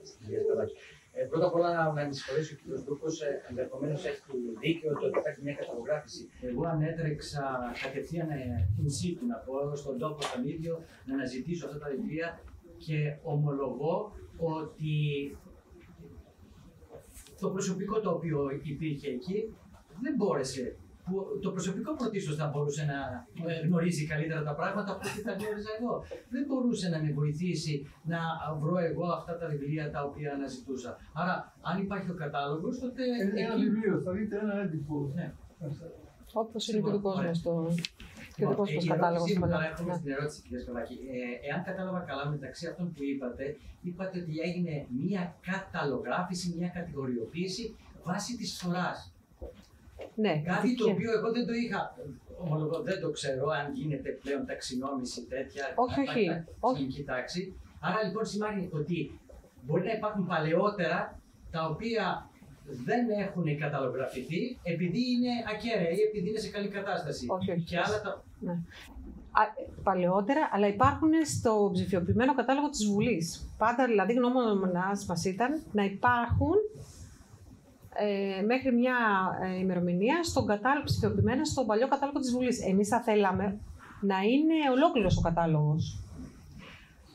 στην κυρία Σκαβάκη. Πρώτα απ' όλα να με συγχωρέσει ο κ. Δούκος, ενδεχομένως έχει δίκιο ότι υπάρχει μια καταλογράφηση. Εγώ ανέτρεξα κατευθείαν in situ, να πω, στον τόπο τον ίδιο, να αναζητήσω αυτά τα βιβλία και ομολογώ ότι το προσωπικό το οποίο υπήρχε εκεί δεν μπόρεσε. Το προσωπικό πρωτίστως θα μπορούσε να γνωρίζει καλύτερα τα πράγματα από ό,τι τα γνώριζα εγώ. Δεν μπορούσε να με βοηθήσει να βρω εγώ αυτά τα βιβλία τα οποία αναζητούσα. Άρα, αν υπάρχει ο κατάλογος, τότε. Ένα βιβλίο, θα δείτε ένα έντυπο. Ναι. Όπως είναι και ο δικός μας το κατάλογος. Έχουμε στην ερώτηση, κυρία Σκαβάκη. Εάν κατάλαβα καλά, μεταξύ αυτών που είπατε ότι έγινε μία καταλογράφηση, μία κατηγοριοποίηση βάσει της φθοράς. Ναι, κάτι το οποίο εγώ δεν το είχα, ομολογώ, δεν το ξέρω αν γίνεται πλέον ταξινόμηση τέτοια. Όχι. Τάξη. Άρα λοιπόν σημαίνει ότι μπορεί να υπάρχουν παλαιότερα τα οποία δεν έχουν καταλογραφηθεί επειδή είναι ακέραιοι ή επειδή είναι σε καλή κατάσταση. Όχι. Και άλλα τα... Ναι. Παλαιότερα, αλλά υπάρχουν στο ψηφιοποιημένο κατάλογο της Βουλής. Πάντα δηλαδή γνώμονας μας ήταν να υπάρχουν μέχρι μια ημερομηνία ψηφιοποιημένα στον παλιό κατάλογο της Βουλής. Εμείς θα θέλαμε να είναι ολόκληρος ο κατάλογος.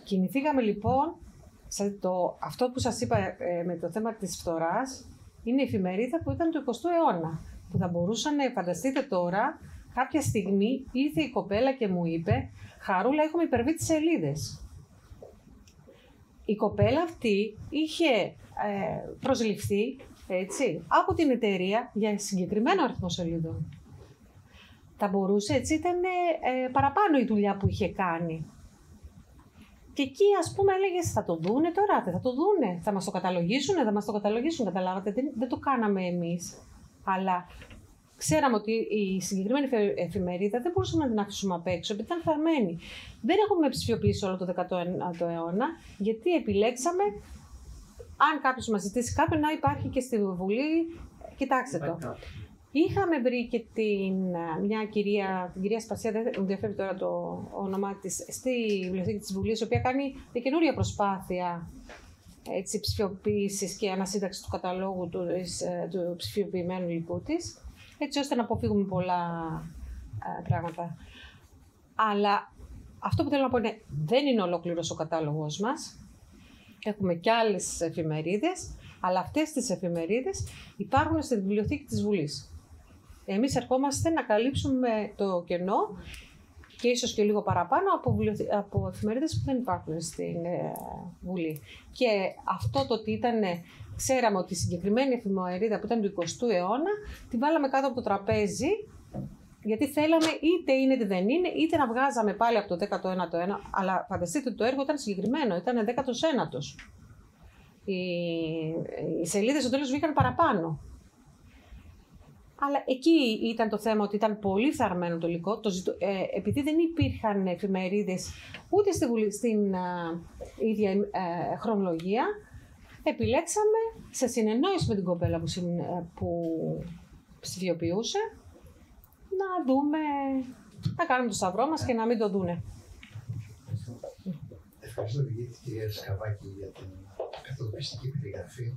Κινηθήκαμε λοιπόν, αυτό που σας είπα με το θέμα της φθοράς, είναι η εφημερίδα που ήταν του 20ου αιώνα. Που θα μπορούσαν, φανταστείτε τώρα, κάποια στιγμή ήρθε η κοπέλα και μου είπε «Χαρούλα, έχουμε υπερβεί τις σελίδες». Η κοπέλα αυτή είχε προσληφθεί από την εταιρεία για συγκεκριμένο αριθμό σελίδων. Θα μπορούσε, έτσι ήταν παραπάνω η δουλειά που είχε κάνει. Και εκεί, ας πούμε, έλεγες, θα το δούνε τώρα, δεν θα το δούνε, θα μας το καταλογίσουν, καταλάβατε, δεν το κάναμε εμείς. Αλλά ξέραμε ότι η συγκεκριμένη εφημερίδα δεν μπορούσαμε να την αφήσουμε απ' έξω, επειδή ήταν φθαρμένη. Δεν έχουμε ψηφιοποιήσει όλο το 19ο αιώνα, γιατί επιλέξαμε, αν κάποιος μας ζητήσει κάποιον, να υπάρχει και στη Βουλή. Κοιτάξτε το. Είχαμε βρει και την κυρία Σπασία, δεν μου διαφεύγει τώρα το όνομά της, στη Βιβλιοθήκη της Βουλής, η οποία κάνει μια καινούρια προσπάθεια ψηφιοποίησης και ανασύνταξη του καταλόγου του ψηφιοποιημένου υλικού της, έτσι ώστε να αποφύγουμε πολλά πράγματα. Αλλά αυτό που θέλω να πω είναι, δεν είναι ολόκληρος ο κατάλογος μας. Έχουμε και άλλες εφημερίδες, αλλά αυτές τις εφημερίδες υπάρχουν στη Βιβλιοθήκη της Βουλής. Εμείς ερχόμαστε να καλύψουμε το κενό και ίσως και λίγο παραπάνω από εφημερίδες που δεν υπάρχουν στην Βουλή. Και αυτό το ότι ξέραμε ότι η συγκεκριμένη εφημερίδα που ήταν του 20ου αιώνα, τη βάλαμε κάτω από το τραπέζι, γιατί θέλαμε είτε είναι είτε δεν είναι, είτε να βγάζαμε πάλι από το 19ο αιώνα, αλλά φανταστείτε ότι το έργο ήταν συγκεκριμένο, ήταν 19ος. Οι σελίδες στο τέλος βγήκαν παραπάνω. Αλλά εκεί ήταν το θέμα ότι ήταν πολύ φθαρμένο το υλικό, επειδή δεν υπήρχαν εφημερίδες ούτε στην ίδια χρονολογία, επιλέξαμε σε συνεννόηση με την κοπέλα που ψηφιοποιούσε, να δούμε, να κάνουμε το σταυρό μας και να μην το δούνε. Ευχαριστώ την κυρία Σκαβάκη για την καθοδοπιστική περιγραφή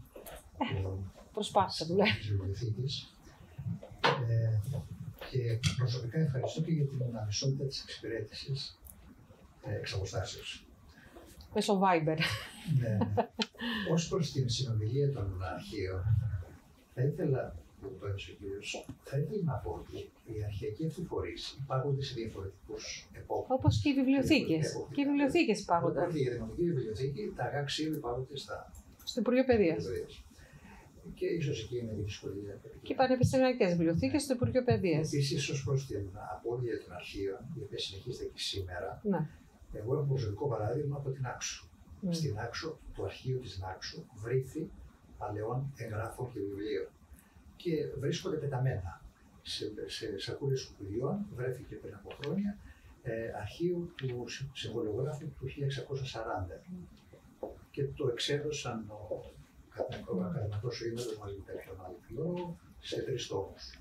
προσπάθησα της βιβλιοθήκης. Και προσωπικά ευχαριστώ και για την αμεσότητα της εξυπηρέτησης εξ αποστάσεως. Μέσω Viber. Ναι. Ως προς την συνομιλία των αρχείων, θα ήθελα, που το έδωσε ο κύριος, θα ήθελα να πω ότι οι αρχαιακοί αυτοί φορείς υπάρχονται σε διαφορετικούς επόπτους. Όπως και οι βιβλιοθήκες. Και οι βιβλιοθήκες υπάρχονται. Οπότε για την Δημοτική Βιβλιοθήκη τα αγάξια υπάρχονται στο Υπουργείο Παιδείας. Και ίσως εκεί είναι η δυσκολία. Και οι πανεπιστημιακές βιβλιοθήκες στο Υπουργείο Παιδείας. Επίσης, ως προς την απώλεια των αρχείων, η οποία συνεχίζεται και σήμερα, ναι. Εγώ έχω προσωπικό παράδειγμα από την Άξο. Ναι. Στην Άξο, το αρχείο της Νάξου βρήθη παλαιών εγγράφων και βιβλίων. Και βρίσκονται πεταμένα σε σακούλες σκουπιδιών. Βρέθηκε πριν από χρόνια αρχείο του συμβολιογράφου του 1640. Και το εξέδωσαν ο ακαδημαϊκός οίμερος μαζί με κάποιον άλλο φιλόλογο σε 3 τόμους.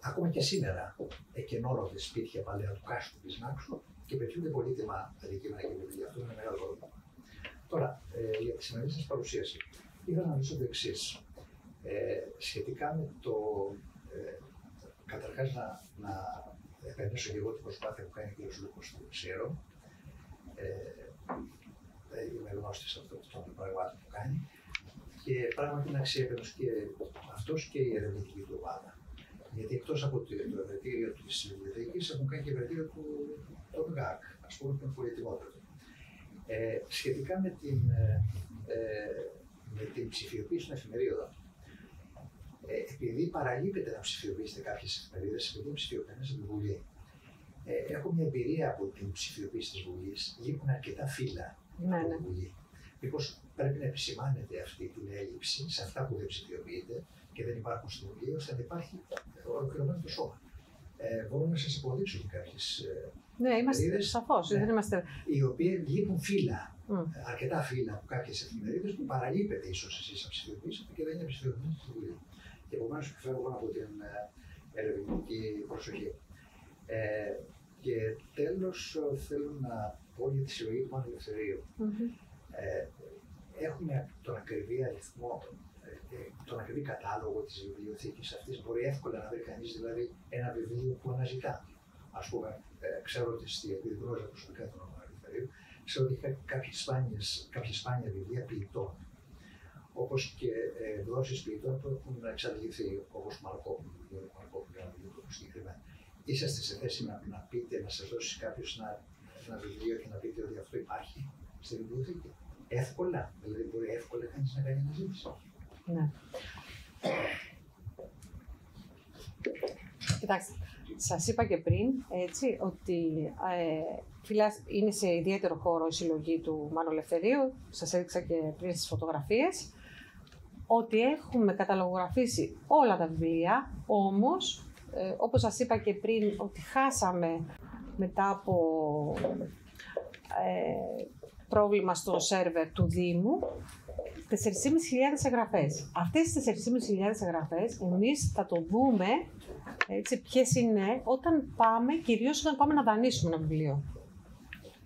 Ακόμα και σήμερα εκενώνονται σπίτια παλαιά του κάστου της Νάξου και πετιούνται πολύτιμα αντικείμενα και βιβλία. Αυτό είναι μεγάλο πρόβλημα. Τώρα, για τη σημερινή σας παρουσίαση, ήθελα να ρωτήσω το εξής. Σχετικά με το. Καταρχάς, να επενδύσω και εγώ την προσπάθεια που κάνει ο κ. Λούκος του ΣΥΡΟ. Είμαι γνώστης αυτών των πραγμάτων που κάνει. Και πράγματι είναι αξιέπαινος και αυτός και η ερευνητική του ομάδα. Γιατί εκτός από το ευεργετήριο της βιβλιοθήκης έχουν κάνει και ευεργετήριο του ΓΑΚ, ας πούμε, που είναι πολυτιμότερο. Σχετικά με την ψηφιοποίηση των εφημερίδων, επειδή παραλείπεται να ψηφιοποιήσετε κάποιες εφημερίδες, επειδή είναι ψηφιοποιημένες από τη Βουλή, έχω μια εμπειρία από την ψηφιοποίηση της Βουλής, λείπουν αρκετά φύλλα από τη Βουλή. Μήπως πρέπει να επισημάνετε αυτή την έλλειψη σε αυτά που δεν ψηφιοποιείται και δεν υπάρχουν στη Βουλή, ώστε να υπάρχει ολοκληρωμένο το σώμα. Μπορούμε να σας αποδείξω και κάποιες ναι, είμαστε σαφώς. Ναι, δεν είμαστε... οι οποίοι λείπουν φύλλα, αρκετά φύλλα από κάποιες εφημερίδες που παραλείπετε ίσως εσείς να ψηφιοποιήσετε και δεν είναι ψηφιοποιημένες στη Βουλή. Και επομένως φεύγω από την ερευνητική προσοχή. Και τέλος θέλω να πω για τη συλλογή του Μάνου Ελευθερίου. Έχουμε τον ακριβή αριθμό, τον ακριβή κατάλογο της βιβλιοθήκης αυτής. Μπορεί εύκολα να βρει κανείς δηλαδή ένα βιβλίο που αναζητά. Ας πούμε, ξέρω ότι επειδή γνώριζα προσωπικά τον Μάνου Ελευθερίου, ξέρω ότι είχα κάποια σπάνια βιβλία ποιητών. Όπως και εκδόσεις ποιητών που έχουν εξαντληθεί, όπως Μαρκόπουλου, ένα βιβλίο που συγκεκριμένα. Είσαστε σε θέση να πείτε, να σας δώσει κάποιος ένα βιβλίο και να πείτε ότι αυτό υπάρχει στη βιβλιοθήκη. Εύκολα, δηλαδή μπορεί εύκολα κανείς να κάνει αναζήτηση. Ναι. Κοιτάξτε, σας είπα και πριν, έτσι, ότι είναι σε ιδιαίτερο χώρο η συλλογή του Μάνου Ελευθερίου. Σας έδειξα και πριν στις φωτογραφίες, ότι έχουμε καταλογογραφήσει όλα τα βιβλία, όμως, όπως σας είπα και πριν, ότι χάσαμε μετά από πρόβλημα στο σερβερ του Δήμου 4.500 εγγραφές. Αυτές τις 4.500 εγγραφές εμείς θα το δούμε έτσι, ποιες είναι κυρίως όταν πάμε να δανείσουμε ένα βιβλίο.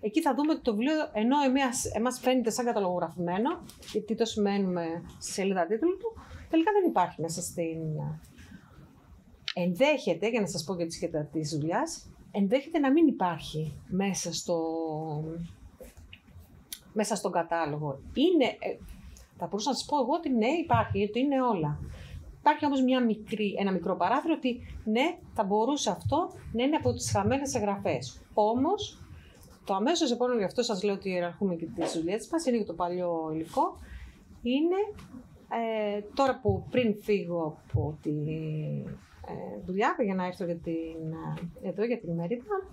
Εκεί θα δούμε ότι το βιβλίο, ενώ εμάς φαίνεται σαν καταλογογραφημένο, γιατί το σημαίνουμε στη σελίδα τίτλου του, τελικά δεν υπάρχει μέσα στην... Ενδέχεται, για να σας πω και τη σχέτα της δουλειάς, ενδέχεται να μην υπάρχει μέσα στον κατάλογο. Θα μπορούσα να σας πω εγώ ότι ναι, υπάρχει, ότι είναι όλα. Υπάρχει όμως ένα μικρό παράθυρο ότι ναι, θα μπορούσε αυτό να είναι από τις χαμένες εγγραφές. Όμως, το αμέσως επόμενο, γι' αυτό σας λέω ότι ιεραρχούμε και τις δουλειές μας, είναι και το παλιό υλικό, είναι τώρα που πριν φύγω από τη δουλειά, για να έρθω εδώ για την ημερίδα,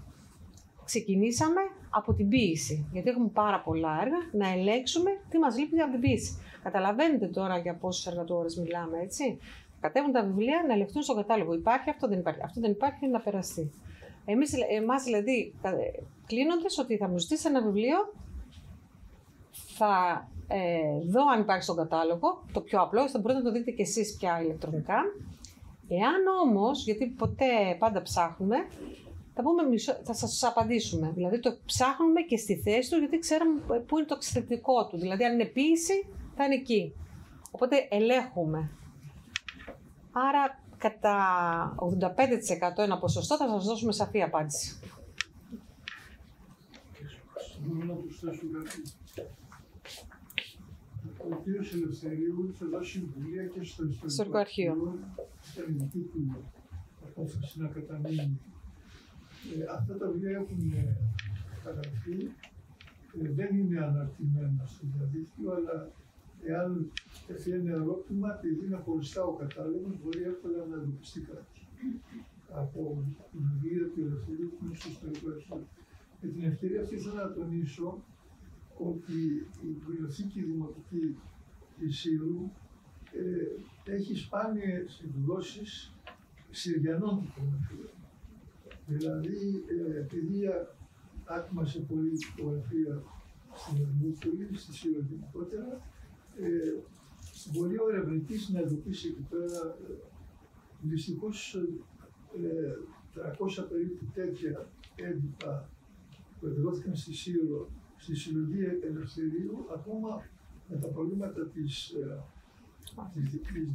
ξεκινήσαμε από την ποίηση, γιατί έχουμε πάρα πολλά έργα, να ελέγξουμε τι μας λείπει από την ποίηση. Καταλαβαίνετε τώρα για πόσους εργατόρες μιλάμε, έτσι. Κατέβουν τα βιβλία να ελεγχθούν στο κατάλογο. Υπάρχει, αυτό δεν υπάρχει. Αυτό δεν υπάρχει, να περαστεί. Εμάς δηλαδή, κλείνοντας ότι θα μου ζητήσει ένα βιβλίο, θα δω αν υπάρχει στον κατάλογο, το πιο απλό, θα μπορείτε να το δείτε και εσείς πια ηλεκτρονικά. Εάν όμως, γιατί πάντα ψάχνουμε, θα σας απαντήσουμε. Δηλαδή το ψάχνουμε και στη θέση του, γιατί ξέρουμε πού είναι το εξαιρετικό του. Δηλαδή αν είναι ποίηση, θα είναι εκεί. Οπότε ελέγχουμε. Άρα κατά 85% ένα ποσοστό θα σας δώσουμε σαφή απάντηση. Μπορώ να προσθέσω κάτι. Ο κ. Ελευθερίου θα δώσει συμβουλία και στο ιστορικό αρχείο. Στην ελληνική του απόφαση να καταμείνει. Αυτά τα βιβλία έχουν καταγραφεί, δεν είναι αναρτημένα στο διαδίκτυο, αλλά εάν τεθεί ένα ερώτημα, επειδή είναι χωριστά ο κατάλογος, μπορεί εύκολα να εντοπιστεί κάτι από τη βιβλία του Ελευθερίου που είναι στο ιστορικό αρχείο. Με την ευκαιρία αυτή θέλω να τονίσω ότι η βιβλιοθήκη δημοτική της Σύρου έχει σπάνιες εκδόσεις συριανών τυπογραφιών. Δηλαδή, επειδή άκουμασε πολύ τυπογραφία στην Ερμούπολη, στη Σύρο γενικότερα, μπορεί ο ερευνητής να εντοπίσει εκεί πέρα δυστυχώς 300 περίπου τέτοια έντυπα που εκδόθηκαν στη Σύρο, στη συλλογή Ελευθερίου, ακόμα με τα προβλήματα της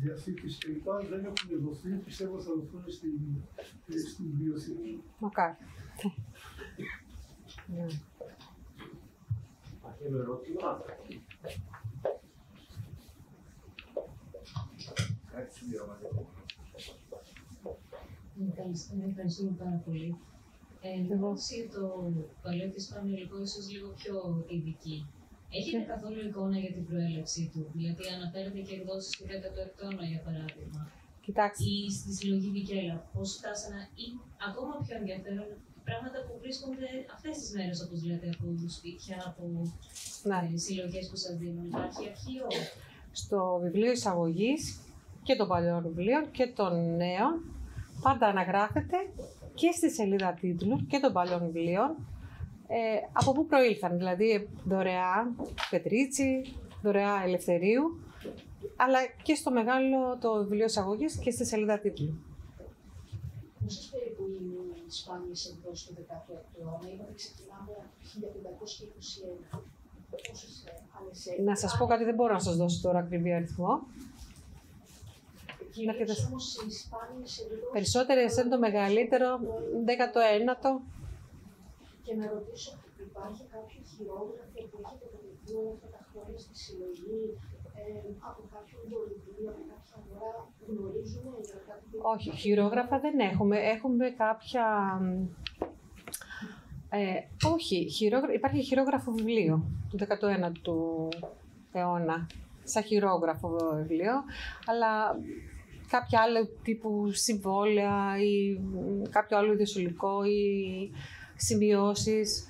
διαθήκης κλπ. Δεν έχουν δοθεί, πιστεύω θα δοθούν στην βιβλιοθήκη. Μακάρι. Υπάρχει ένα ερώτημα. κάτι συμπληρωματικό. Ευχαριστούμε πάρα πολύ. Εγώ το παλαιό της Ισπανιολικό ίσως λίγο πιο ειδική. Έχετε καθόλου εικόνα για την προέλευσή του? Δηλαδή αναφέρετε και εκδόσεις του 16ου αιώνα, για παράδειγμα. Κοιτάξτε. Ή στη συλλογή Βικέλα. Πώς φτάσανε, ή ακόμα πιο ενδιαφέρον, πράγματα που βρίσκονται αυτές τις μέρες, όπως λέτε, από σπίτια, από συλλογές που σας δίνουν. Υπάρχει αρχείο? Στο βιβλίο εισαγωγής και των παλαιών βιβλίων και των νέων πάντα αναγράφεται και στη σελίδα τίτλου και των παλαιών βιβλίων από πού προήλθαν, δηλαδή δωρεά Πετρίτσι, δωρεά Ελευθερίου, αλλά και στο μεγάλο το βιβλίο εισαγωγής και στη σελίδα τίτλου. Πόσες περίπου είναι οι σπάνιες εκδόσεις του 16ου αιώνα? Είπατε ξεκινάμε από το 1521. Πόσες άλλες έχετε? Να σας πω κάτι, δεν μπορώ να σας δώσω τώρα ακριβή αριθμό. Κυρίως όμως οι σπάνιες εκδόσεις... Περισσότερες είναι το μεγαλύτερο, 19ο. Και να ρωτήσω, υπάρχει κάποιο χειρόγραφο που έχετε κατεβεί όλα αυτά τα χρόνια στη συλλογή από κάποιον δωρητή, από κάποια αγορά, γνωρίζουμε για κάτι? Όχι, χειρόγραφα δεν έχουμε. Έχουμε κάποια... όχι, υπάρχει χειρόγραφο βιβλίο του 19ου αιώνα, σαν χειρόγραφο βιβλίο, αλλά κάποια άλλου τύπου συμβόλαια ή κάποιο άλλο ιδεσουλικό ή σημειώσεις.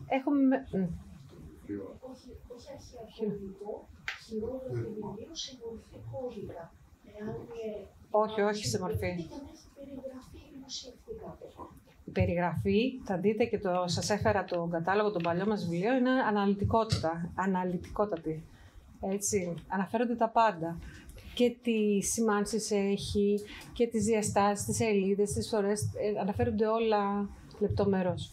Έχουμε... Όχι αρχαιολογικό, χειρόγραφο βιβλίο σε μορφή κώδικα. Όχι σε μορφή. Περιγραφή δημοσιευτικά. Η περιγραφή, θα δείτε και σας έφερα τον κατάλογο των παλιών μας βιβλίων, είναι αναλυτικότατη. Έτσι, αναφέρονται τα πάντα. Και τι σημάνσεις έχει, και τις διαστάσεις, τις σελίδες, τις φορές, αναφέρονται όλα λεπτομερώς.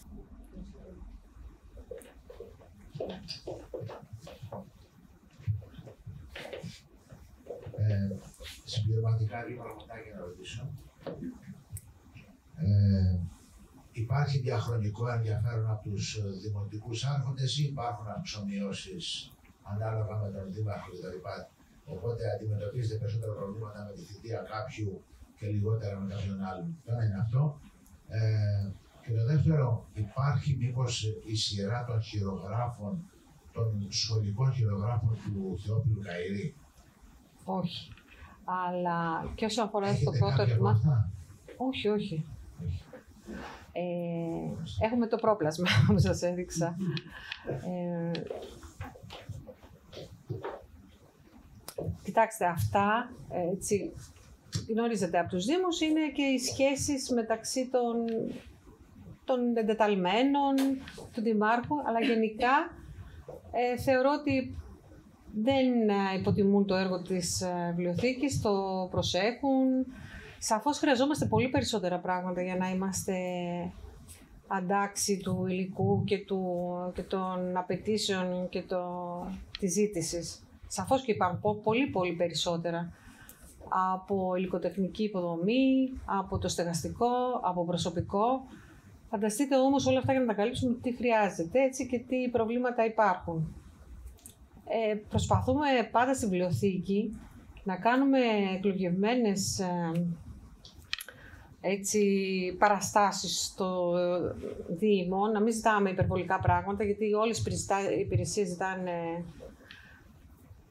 Συμπληρωματικά δύο πραγματάκια να ρωτήσω. Υπάρχει διαχρονικό ενδιαφέρον από τους δημοτικούς άρχοντες ή υπάρχουν αξιομοιώσεις ανάλογα με τον δήμαρχο κτλ. Οπότε αντιμετωπίζετε περισσότερα προβλήματα με τη θητεία κάποιου και λιγότερα με κάποιον άλλον. Το ένα είναι αυτό. Και το δεύτερο, υπάρχει μήπως η σειρά των χειρογράφων, των σχολικών χειρογράφων του Θεόφιλου Καΐρη? Όχι. Αλλά και όσον αφορά στο πρώτο ερώτημα. Όχι. Έχουμε το πρόπλασμα που σας έδειξα. Κοιτάξτε, αυτά, έτσι, γνωρίζετε από τους Δήμους, είναι και οι σχέσεις μεταξύ των εντεταλμένων, του Δημάρχου, αλλά γενικά θεωρώ ότι δεν υποτιμούν το έργο της βιβλιοθήκης, το προσέχουν. Σαφώς χρειαζόμαστε πολύ περισσότερα πράγματα για να είμαστε αντάξει του υλικού και των απαιτήσεων και της ζήτησης. Σαφώς και υπάρχουν πολύ περισσότερα από υλικοτεχνική υποδομή, από το στεγαστικό, από προσωπικό. Φανταστείτε όμως όλα αυτά για να τα καλύψουμε τι χρειάζεται, έτσι, και τι προβλήματα υπάρχουν. Προσπαθούμε πάντα στη βιβλιοθήκη να κάνουμε εκλογευμένες παραστάσεις στο Δήμο, να μην ζητάμε υπερβολικά πράγματα, γιατί όλες οι υπηρεσίες ζητάνε,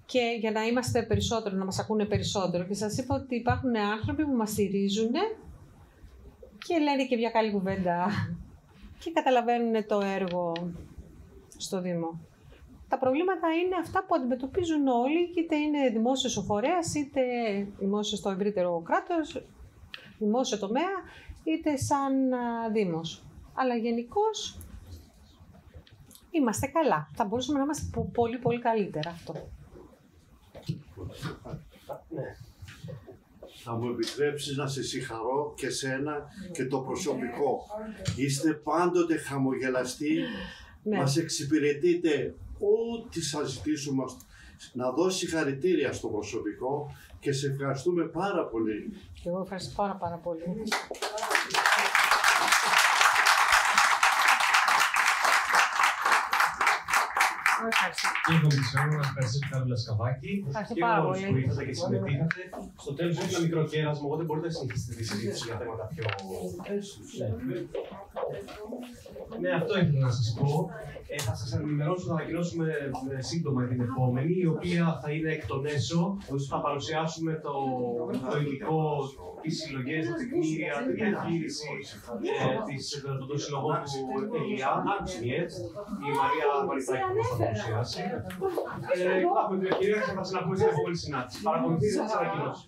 και για να είμαστε περισσότερο, να μας ακούνε περισσότερο. Και σας είπα ότι υπάρχουν άνθρωποι που μας στηρίζουν και λένε και μια καλή κουβέντα και καταλαβαίνουν το έργο στο Δήμο. Τα προβλήματα είναι αυτά που αντιμετωπίζουν όλοι, είτε είναι δημόσιος ο φορέας, είτε δημόσιο στο ευρύτερο κράτος, δημόσιο τομέα, είτε σαν Δήμος. Αλλά γενικώς είμαστε καλά. Θα μπορούσαμε να είμαστε πολύ καλύτερα αυτό. Ναι. Θα μου επιτρέψεις να σε συγχαρώ και σένα και το προσωπικό. Είστε πάντοτε χαμογελαστοί, μας εξυπηρετείτε ό,τι σας ζητήσουμε, να δώσει συγχαρητήρια στο προσωπικό και σε ευχαριστούμε πάρα πολύ. Και εγώ ευχαριστώ πάρα πολύ. Και εγώ θέλω να ευχαριστήσω την Κάρολα Σκαβάκη και όλους που ήρθατε και συμμετείχατε. Στο τέλος έχει ένα μικρό κέρασμα, οπότε μπορείτε να συνεχίσετε τη συζήτηση για θέματα πιο... Ναι, αυτό ήθελα να σας πω. Θα σας ενημερώσω, θα ανακοινώσουμε σύντομα την επόμενη, η οποία θα είναι εκ των έσω. Θα παρουσιάσουμε το υλικό, τις συλλογές, τα τεκμήρια, τη διαχείριση των συλλογών του Ελιά, η Μαρία Μαριτάκη που θα παρουσιάσει. Θα έχουμε την ευκαιρία και θα συναντούμε στην επόμενη συνάντηση. Παρακολουθείτε τις ανακοινώσεις.